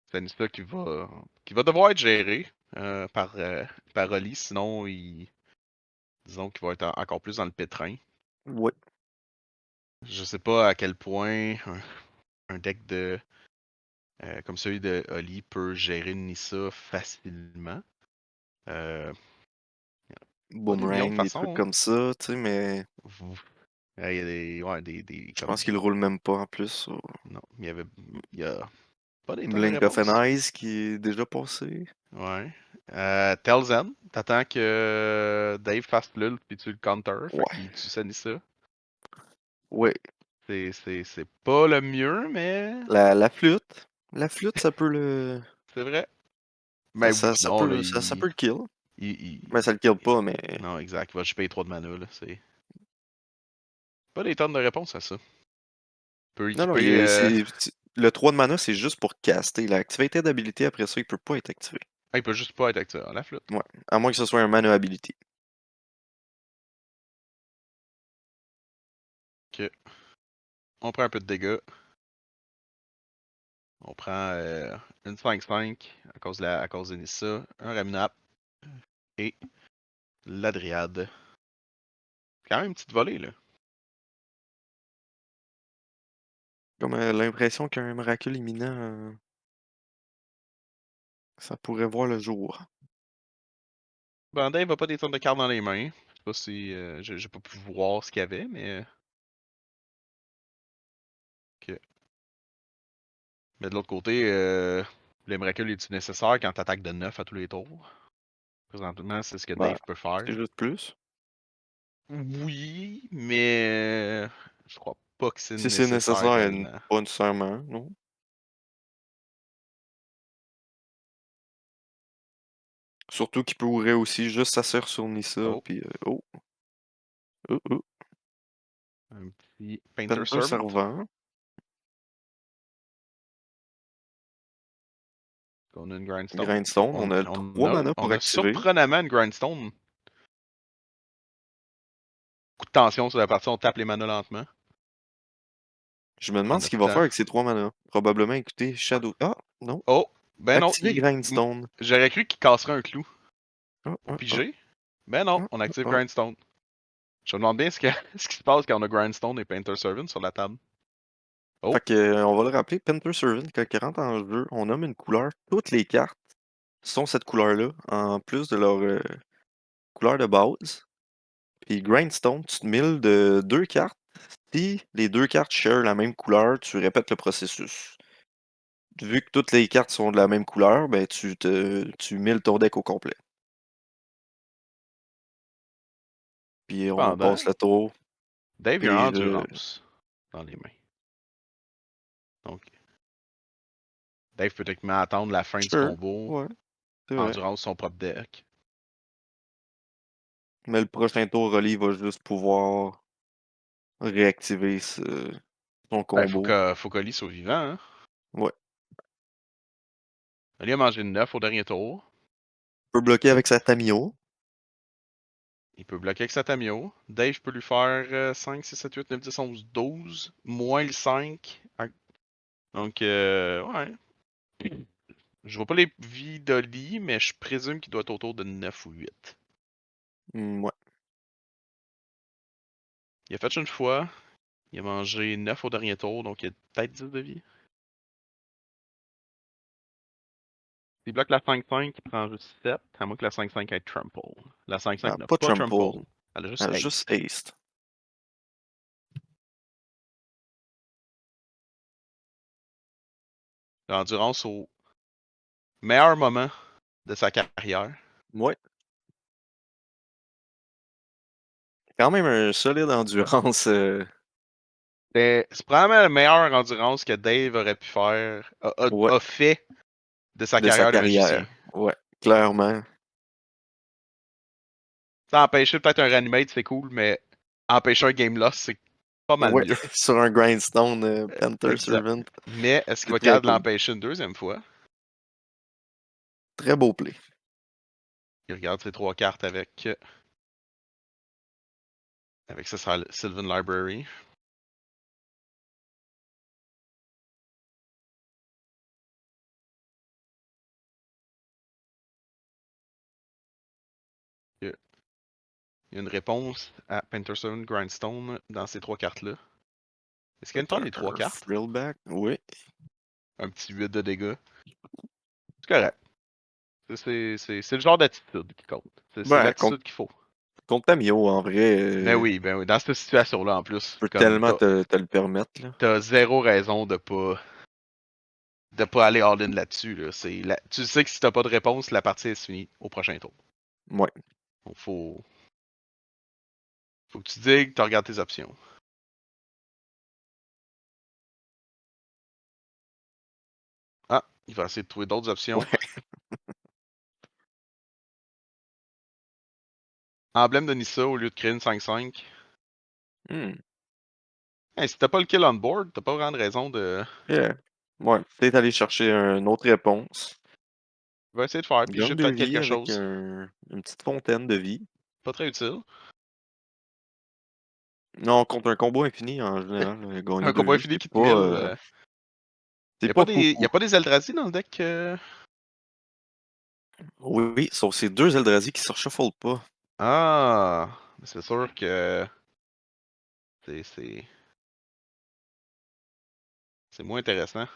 C'est Nissa qui va devoir être géré par Oli, sinon disons qu'il va être encore plus dans le pétrin. Ouais. Je sais pas à quel point un deck comme celui de Oli peut gérer Nissa facilement. Euh, pas des millions de Boomerang, des trucs façons. comme ça, tu sais, mais Hein. Il y a des je comme pense qu'il roule même pas en plus. non, il y a pas des tonnes de Blink of an réponses. Eyes qui est déjà passé. Ouais. Telzen, t'attends que Dave fasse l'ult puis tu le counter, fait Ouais. qu'il tue Sanissa. Ouais. C'est pas le mieux, mais La flûte. La flûte, ça peut le. c'est vrai. Mais non, là, Ça peut le kill. il- Mais ça le kill il- pas, mais. non, exact, il va juste payer 3 de mana, là. C'est pas des tonnes de réponses à ça. Il peut Non, non, équiper. le 3 de mana, c'est juste pour caster. L'activité d'habilité, après ça, il peut pas être activé. Il peut juste pas être actif à la flûte. Ouais. À moins que ce soit un mana ability. Ok. On prend un peu de dégâts. On prend une 5-5 à cause de Nissa, un Ramunap et la Dryade. Quand même une petite volée, là. Comme l'impression qu'un miracle imminent, ça pourrait voir le jour. Ben, Dave a pas des tonnes de cartes dans les mains. Je sais pas si. J'ai pas pu voir ce qu'il y avait, mais. Ok. Mais de l'autre côté, le Miracle est-tu nécessaire quand t'attaques de 9 à tous les tours? Présentement, c'est ce que Bah, Dave peut c'est faire. juste plus. Oui, mais je crois pas que c'est Si c'est nécessaire nécessaire, réellement. pas nécessairement, non. Surtout qu'il pourrait aussi juste s'asseoir sur Nissa, Oh, puis oh. un petit Painter Panther Servant. Servant. On a une Grindstone. Grindstone, on a 3 mana On pour a activer. surprenamment une Grindstone. Coup de tension sur la partie, on tape les mana lentement. Je me demande On ce a qu'il va faire temps. avec ces 3 mana. Probablement écouter Shadow. Ah, non. Oh, ben non, Activer Grindstone. j'aurais cru qu'il casserait un clou Ah, pour ah, ah, piger. Ben non, ah, on active ah. Grindstone. Je me demande bien ce qui se passe quand on a Grindstone et Painter Servant sur la table. Oh, Fait que, on va le rappeler, Panther Servant, quand il rentre en jeu, on nomme une couleur. Toutes les cartes sont cette couleur-là, en plus de leur couleur de base. Puis Grindstone, tu te miles de 2 cartes. Si les 2 cartes share la même couleur, tu répètes le processus. Vu que toutes les cartes sont de la même couleur, ben tu miles ton deck au complet. Puis on cependant, passe le tour. Dave il a Puis Endurance dans les mains. Donc, Dave peut techniquement attendre la fin du Sure, combo, ouais, c'est vrai. Endurance son propre deck. Mais le prochain tour, Rolly va juste pouvoir réactiver son Ben, combo. faut qu'Oli soit vivant, hein. Ouais. Oli a mangé 9 au dernier tour. Il peut bloquer avec sa Tamio. Il peut bloquer avec sa Tamio. Dave peut lui faire 5, 6, 7, 8, 9, 10, 11, 12. Moins le 5. Donc, ouais. Je vois pas les vies d'Oli, mais je présume qu'il doit être autour de 9 ou 8. Ouais. Il a fait une fois. Il a mangé 9 au dernier tour, donc il a peut-être 10 de vie. S'il bloque la 5-5, il prend juste 7, à moins que la 5-5 ait trample. La 5-5 Ah, n'a pas pas Trample. trample. Elle a juste Elle a juste haste. Haste. L'endurance au meilleur moment de sa carrière. Ouais. Quand même un solide endurance. C'est probablement la meilleure endurance que Dave aurait pu faire, Ouais. a fait de sa De sa carrière de magicien. carrière. Ouais. Clairement. Ça, empêcher peut-être un reanimate, c'est cool, mais empêcher un game loss, c'est pas mal Ouais. mieux. Sur un Grindstone Panther Exact. Servant. Mais est-ce qu'il C'est va être très capable de cool. l'empêcher une deuxième fois? Très beau play. Il regarde ses 3 cartes avec sa Sylvan Library. Il y a une réponse à Painterstone Grindstone dans ces 3 cartes-là. Est-ce qu'il y a une tonne les 3 Un cartes? Thrillback. Oui. Un petit 8 de dégâts. C'est correct. C'est le genre d'attitude qui compte. C'est Ben, contre, l'attitude qu'il faut. contre Tamio, en vrai, Ben oui. Dans cette situation-là, en tu plus, peux comme tellement te le permettre, là. t'as zéro raison de pas aller all-in là-dessus. Là. Tu sais que si t'as pas de réponse, la partie est finie au prochain tour. Ouais. Donc faut que tu digues, tu regardes tes options. Ah, il va essayer de trouver d'autres options. Ouais. Emblème de Nissa au lieu de créer une 5-5. Hmm. Hey, si t'as pas le kill on board, t'as pas vraiment de raison de. Yeah. Ouais. Peut-être aller chercher une autre réponse. Il va essayer de faire, puis Gagne j'ai 2 peut-être vies quelque avec chose. une petite fontaine de vie. Pas très utile. Non, contre un combo infini, en général, gagner Un 2 combat vies, infini qui te mille. c'est pas Y foufou. a pas des Eldrazi dans le deck. Oui, sauf ces 2 Eldrazi qui se reshufflent pas. Ah, c'est sûr que c'est c'est moins intéressant.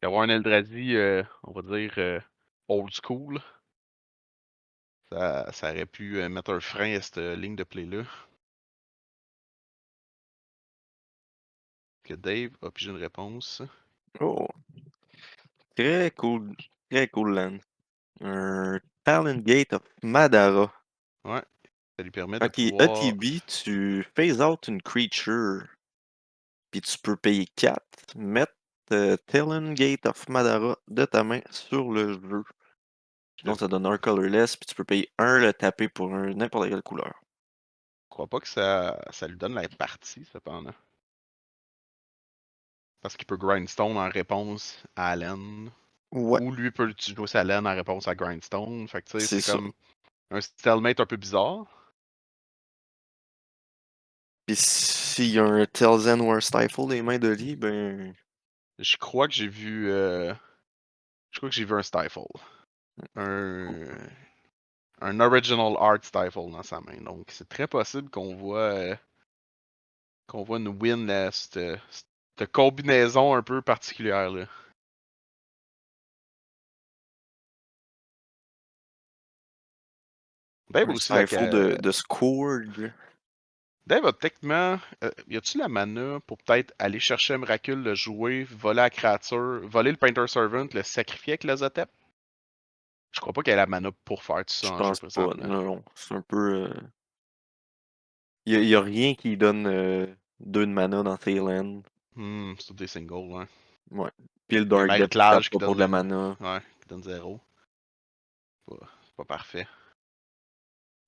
Avoir un Eldrazi, on va dire old school, ça aurait pu mettre un frein à cette ligne de play-là. Que Dave a pigé une réponse. Oh, très cool. Très cool land. Un Talon Gate of Madara. Ouais, ça lui permet de Quand il est pouvoir. ETB, tu phase out une creature. Puis tu peux payer 4, mettre Talon Gate of Madara de ta main sur le jeu. Je Sinon, ça donne un colorless, puis tu peux payer un le taper pour n'importe quelle couleur. crois pas que ça lui donne la partie, cependant. Parce qu'il peut Grindstone en réponse à Allen. Ouais, Ou lui peut jouer sa laine en réponse à Grindstone. Fait que tu sais, c'est c'est ça. comme un stalemate un peu bizarre. Puis s'il y a un Telzen ou un Stifle des mains de Lee, ben. Je crois que j'ai vu. Je crois que j'ai vu un Stifle. Un, un Original Art Stifle dans sa main. Donc c'est très possible qu'on voit une win là, cette combinaison un peu particulière là. Dave Un aussi Stifle de Scourge. Dave a techniquement. Y a-tu la mana pour peut-être aller chercher un Miracle, le jouer, voler la créature, voler le Painter Servant, le sacrifier avec l'Azotep? Je crois pas qu'elle a la mana pour faire tout ça Je en jeu pense pas. présentement. Non, non. C'est un peu. Il y a rien qui donne 2 de mana dans tes lands. C'est tous des singles, hein. Ouais. Puis le Il y a un Dark maître Depth qui tape clage qui pas pour de la donne. mana. Ouais, qui donne 0. C'est pas parfait.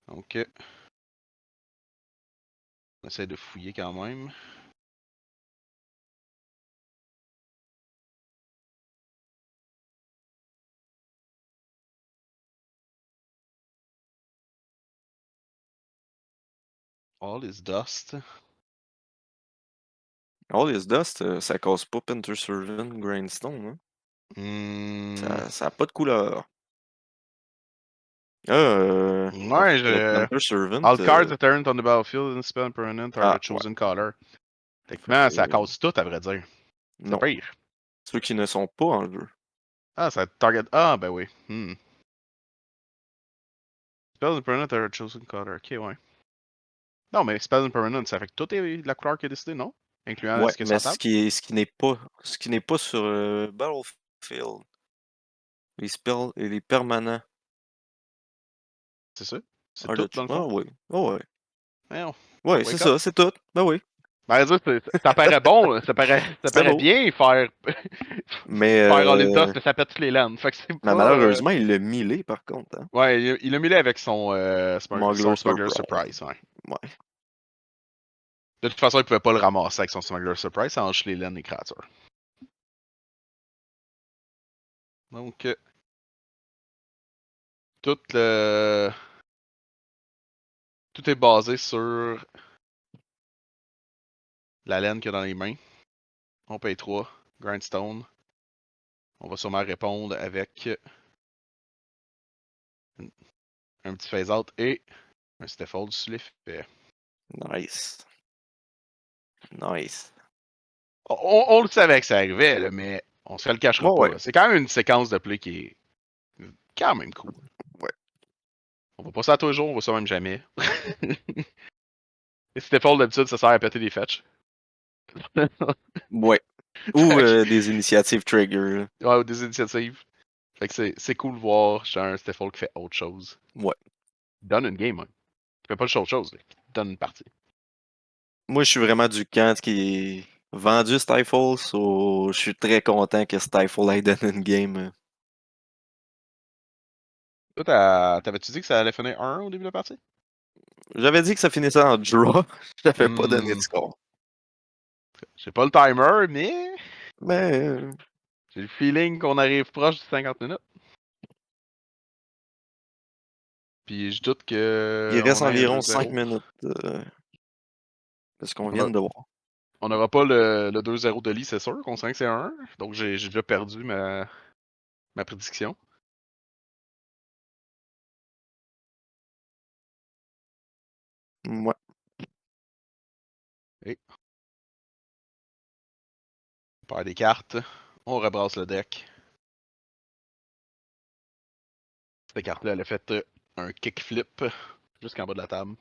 Donc, on essaie de fouiller quand même. All is dust. All is Dust, ça cause pas Pinter Servant, Grindstone, hein? Hmm. Ça a pas de couleur. Ouais, Pinter Servant, All cards that aren't on the battlefield and spell permanent are the ouais. chosen color. Fait Techniquement, ça que, cause tout, à vrai dire. C'est non. pire. Ceux qui ne sont pas en jeu. Ah, ça target. Ah, ben oui. Spells and permanent are the chosen color. Ok, ouais. Non, mais spells and permanent, ça fait que tout est la couleur qui est décidée, non? Incluant Ouais, ce qui est mais sur la table? ce qui n'est pas sur Battlefield, les spells et les permanents. C'est ça? C'est Ah, tout, dans le fond? ah oui. Oh, ouais. Voyons. Ouais, c'est Wake up. ça, c'est tout. Ben oui. Ben, dire, ça paraît bon, là. Ça C'était paraît beau. bien faire, Mais, faire All is Dust, mais ça pète toutes les landes. Fait que c'est mais pas. malheureusement, il l'a millé par contre, hein. Ouais, il a mis là avec son, Smuggler son Smuggler Surprise. Surprise, ouais. Ouais. De toute façon, il pouvait pas le ramasser avec son Smuggler Surprise, ça enche les laines des créatures. Donc, tout le. Tout est basé sur la laine qu'il y a dans les mains. On paye 3. Grindstone. On va sûrement répondre avec un petit phase out et un Stefold sur l'effet. Nice. Nice. On le savait que ça arrivait, là, mais on se le cachera Ouais, ouais. pas. C'est quand même une séquence de play qui est quand même cool. Ouais. On va pas ça tous les jours, on va ça même jamais. Et Stefold, d'habitude, ça sert à péter des fetch. Ouais. Ou des initiatives trigger, là. Ouais, ou des initiatives. Fait que c'est cool de voir un Stefold qui fait autre chose. Ouais. Il donne une game, hein. Il fait pas juste autre chose, là. Il donne une partie. Moi, je suis vraiment du camp qui est vendu Stifle, so je suis très content que Stifle ait donné une game. Toi, t'avais-tu dit que ça allait finir 1 au début de la partie? J'avais dit que ça finissait en draw. J'avais pas donné de Hmm. score. J'ai pas le timer, mais Mais j'ai le feeling qu'on arrive proche du 50 minutes. Puis je doute il que reste on ait un environ 5 2-0. minutes de ce qu'on On vient a- de voir. on n'aura pas le 2-0 de lit, c'est sûr. On sait que c'est un 1. Donc j'ai déjà perdu ma prédiction. Ouais. Et on perd des cartes. On rebrasse le deck. Cette carte-là, elle a fait un kickflip jusqu'en bas de la table.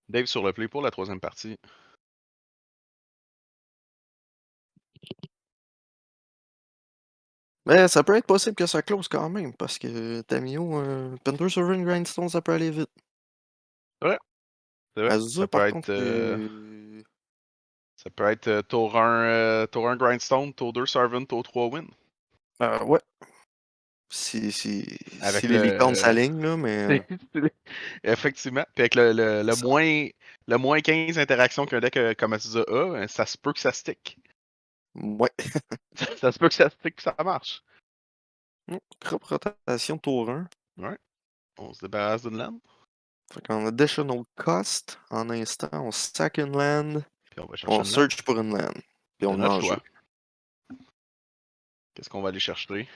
Dave sur le play pour la troisième partie. Mais ça peut être possible que ça close quand même, parce que Tamio, Panther Sovereign Grindstone, ça peut aller vite. Ouais, c'est vrai. Azure, par contre, c'est. Ça peut être tour 1 Grindstone, tour 2 Servant, tour 3 Win. Ouais. Si Avec les licornes le. s'alignent, là, mais. Effectivement. Puis avec C'est ça. le moins 15 interactions qu'un deck comme Azusa a, ça se peut que ça stick. Ouais. Ça se peut que ça stick que ça marche. Crop rotation tour 1. Ouais. On se débarrasse d'une land. Fait qu'on a additional cost. En instant, on sack une land. Puis on va chercher On une land. search pour une land. Puis De on notre en jeu. choix. Qu'est-ce qu'on va aller chercher?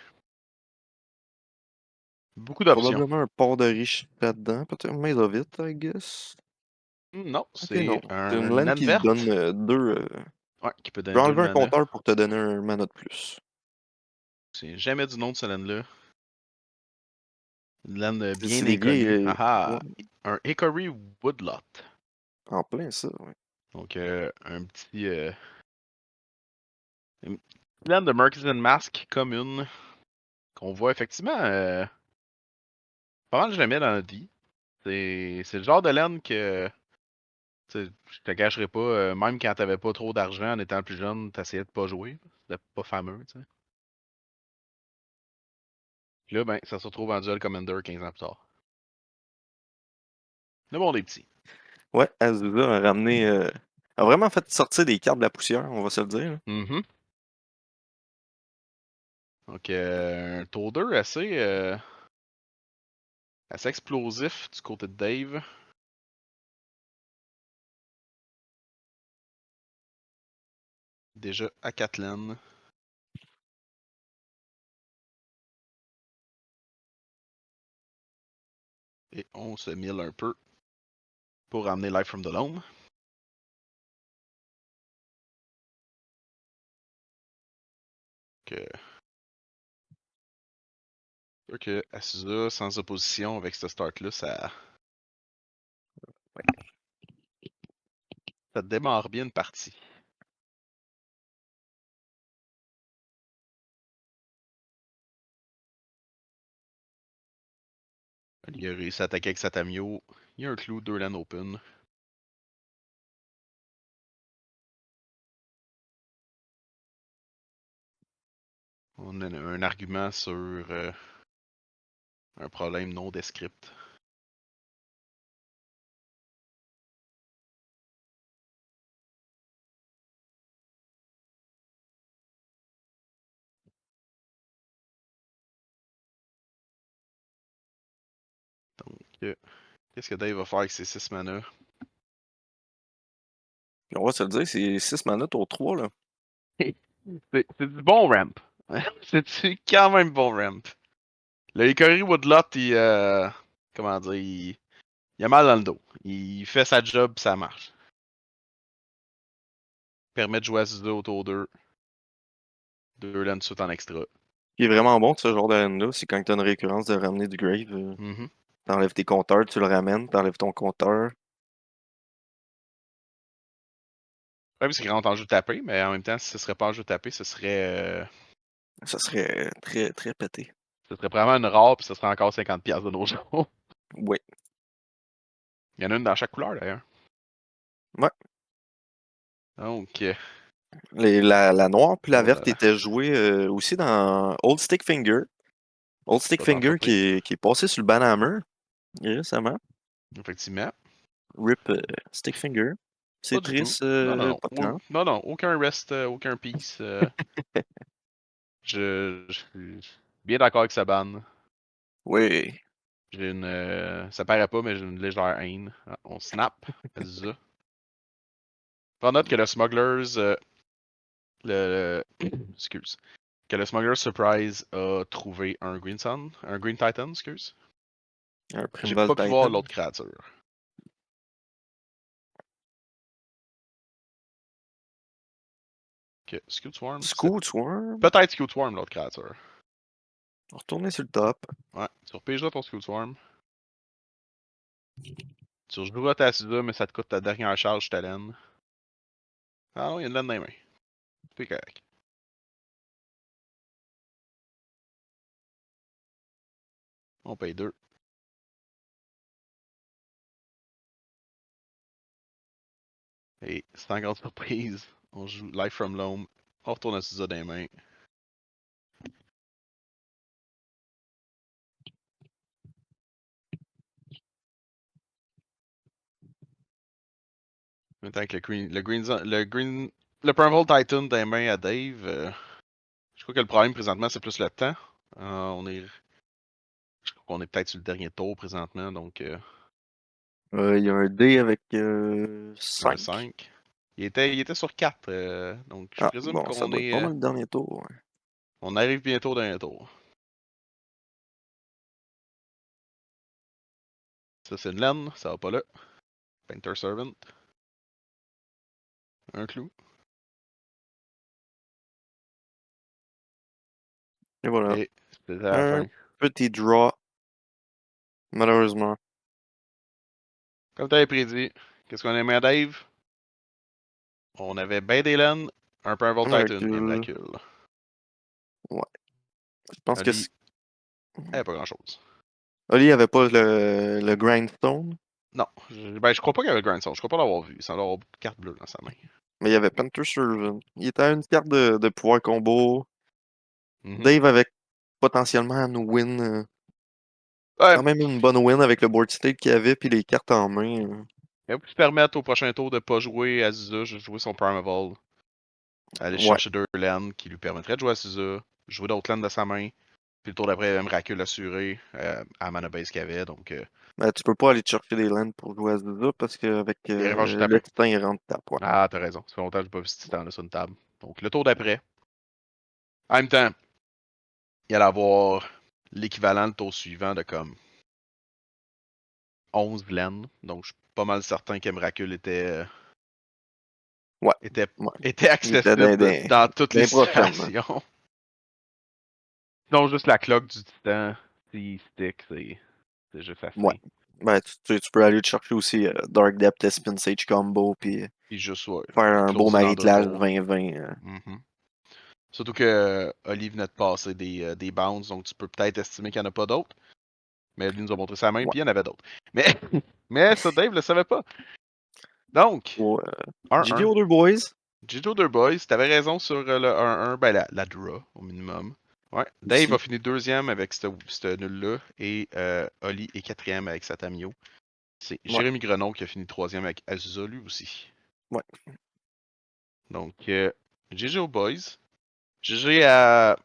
Beaucoup d'options. Probablement un port de riche là-dedans. Peut-être Maze of It, I guess. Non, Ok, non. c'est C'est une un land land qui donne verte. 2. Ouais, qui peut Je donner vais 2 de enlever un mana. compteur pour te donner un mana de plus. C'est jamais du nom de ce land-là. Une land bien C'est des vieilles. inconnue. Ah Ouais, ah! Un Hickory Woodlot. en plein ça, ouais. Donc, un petit. Une petite land de Murkison Mask commune. Qu'on voit effectivement pas mal jamais dans notre vie. C'est le genre de laine que, tu sais, je te cacherai pas, même quand t'avais pas trop d'argent en étant plus jeune, t'essayais de pas jouer. C'était pas fameux, tu sais. Puis là, ben, ça se retrouve en Duel Commander 15 ans plus tard. Le monde est petit. Ouais, Azusa a ramené. A vraiment fait sortir des cartes de la poussière, on va se le dire, là. Mhm. Donc, un tour 2 assez explosif du côté de Dave. Déjà à 4 lanes. Et on se mille un peu pour ramener Life from the Loam. Que, sûr que Asusa, sans opposition avec ce start-là, ça démarre bien une partie. Il a réussi à attaquer avec Satamio. Il y a un clou, 2 lanes open. On a un argument sur un problème non descript. Donc, qu'est-ce que Dave va faire avec ses 6 mana? Puis on va se le dire, c'est 6 mana tour 3, là. C'est du bon ramp. C'est quand même bon ramp. Le Hikari Woodlot, comment dire, il a mal dans le dos. Il fait sa job, ça marche. Permet de jouer à 6 autour d'eux. 2 lanes tout en extra. Ce qui est vraiment bon de ce genre d'arène-là, c'est quand tu as une récurrence de ramener du grave. Mhm. T'enlèves tes compteurs, tu le ramènes, t'enlèves ton compteur. Ouais, c'est quand en jeu tapé, mais en même temps, si ce serait pas en jeu tapé, Ça serait très, très pété. ce serait vraiment une rare, puis ce serait encore 50$ de nos jours. Oui. Il y en a une dans chaque couleur d'ailleurs. Ouais. Donc, La noire puis la oh là verte là, étaient jouées aussi dans Old Stick Finger. Old Stick pas t'en Finger surpris. qui est passé sur le Banhammer récemment. Effectivement. RIP Stick Finger. Pas C'est du tout. triste, Non, non, non. pas tant. Non, non, aucun rest, aucun peace. Je suis bien d'accord avec sa ban. Oui. J'ai une. Ça paraît pas, mais j'ai une légère haine. Ah, on snap. C'est ça. Prends note que le Smugglers. Excuse. Que le Smuggler Surprise a trouvé un Green Sun. Un Green Titan, excuse. Un J'ai Primeval pas pu voir Titan. l'autre créature. Ok, Scoot Swarm. C'est Scoot Swarm. peut-être Scoot Swarm, l'autre créature. Retourner sur le top. Ouais, tu repêches là ton Scoot Swarm. Tu rejoueras ta Suda, mais ça te coûte ta dernière charge, ta laine. Ah non, il y a une laine dans les mains. C'est correct. On paye 2. Et c'est en grande surprise. On joue Life from Loam. On retourne à Suda dans les mains. Maintenant que le Primeval Titan dans les mains à Dave, je crois que le problème présentement, c'est plus le temps. Je crois qu'on est peut-être sur le dernier tour présentement, donc Il y a un D avec un 5. 5. Il était sur 4, donc je Ah, présume bon, ça qu'on doit être pas est, mal le dernier tour. Ouais. on arrive bientôt dans un tour. Ça, c'est une laine, ça va pas là. Painter Servant, un clou. Et voilà. Et c'était à la Un fin. petit draw, malheureusement. Comme tu avais prédit, qu'est-ce qu'on aimait à Dave? On avait ben des laines, un Primeval Un Titan et une Miracle. Lacule. Ouais. Je pense que Ali, c'est. elle avait pas grand chose. Oli avait pas le Grindstone, Non, je crois pas qu'il y avait Grindstone. Je crois pas l'avoir vu. Il semble avoir beaucoup de cartes bleues dans sa main. mais il y avait Panther Servant. Il était à une carte de pouvoir combo. Mhm. Dave avec potentiellement une win. Ouais, Quand même une bonne win avec le board state qu'il avait puis les cartes en main. il va se permettre au prochain tour de pas jouer Azusa, juste jouer son Primeval. Aller Ouais. chercher 2 lands qui lui permettraient de jouer Azusa, jouer d'autres lands de sa main. Puis le tour d'après, Miracle assuré à mana base qu'il avait. Donc, Ben, tu peux pas aller te chercher des lands pour jouer à Azusa parce qu'avec il revanche juste le après. titan, il rentre ta poids. Ah, t'as raison. Ça fait longtemps que j'ai pas vu ce titan là sur une table. Donc, le tour d'après. En même temps, il allait avoir l'équivalent le tour suivant de comme 11 lands. Donc, je suis pas mal certain qu'Emrakul Ouais. était, Ouais. était Il était accessible dans toutes les prochaines. Hein. situations. Sinon, juste la cloque du titan, s'il stick, c'est juste Ouais. assez. Ben, tu peux aller te chercher aussi Dark Depth, Spin Sage combo, puis Puis juste, ouais, faire un beau closer dans deux marie-clage tours. 20-20. Mhm. Surtout que Oli venait de passer des bounds, donc tu peux peut-être estimer qu'il n'y en a pas d'autres. Mais lui nous a montré sa main, Ouais. puis il y en avait d'autres. Mais, mais ça, Dave le savait pas. Donc, Pour, 1-1. GG Other Boys. Gito Deux Boys, t'avais raison sur le 1-1, ben la draw au minimum. Ouais. Dave a Ici. fini deuxième avec ce nul-là et Oli est quatrième avec Satamio. C'est Ouais. Jérémy Grenon qui a fini troisième avec Azusa lui aussi. Ouais. Donc, GG aux boys. GG à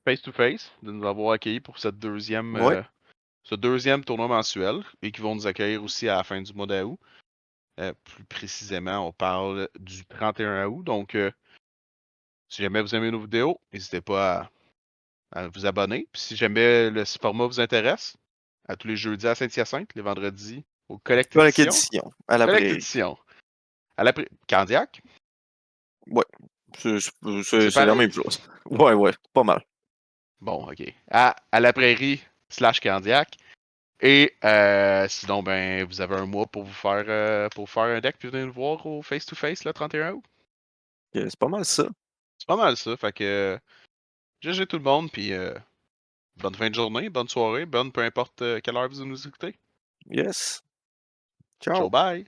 Face to Face de nous avoir accueillis pour Ouais. ce deuxième tournoi mensuel et qui vont nous accueillir aussi à la fin du mois d'août. Plus précisément, on parle du 31 août. Donc, si jamais vous aimez nos vidéos, n'hésitez pas à vous abonner. Puis si jamais le format vous intéresse, à tous les jeudis à Saint-Hyacinthe, les vendredis au Collect Colic Édition. Edition. À la Collect prairie. Édition. Candiac, Ouais. c'est C'est la même pareil. chose. Ouais, ouais. Pas mal. Bon, ok. À la prairie / Candiac. Et sinon, ben, vous avez un mois pour faire un deck puis venir nous voir au face-to-face le 31 août. C'est pas mal ça. C'est pas mal ça. Fait que GG tout le monde, puis bonne fin de journée, bonne soirée, bonne peu importe quelle heure vous nous écoutez. Yes. Ciao, Ciao. bye!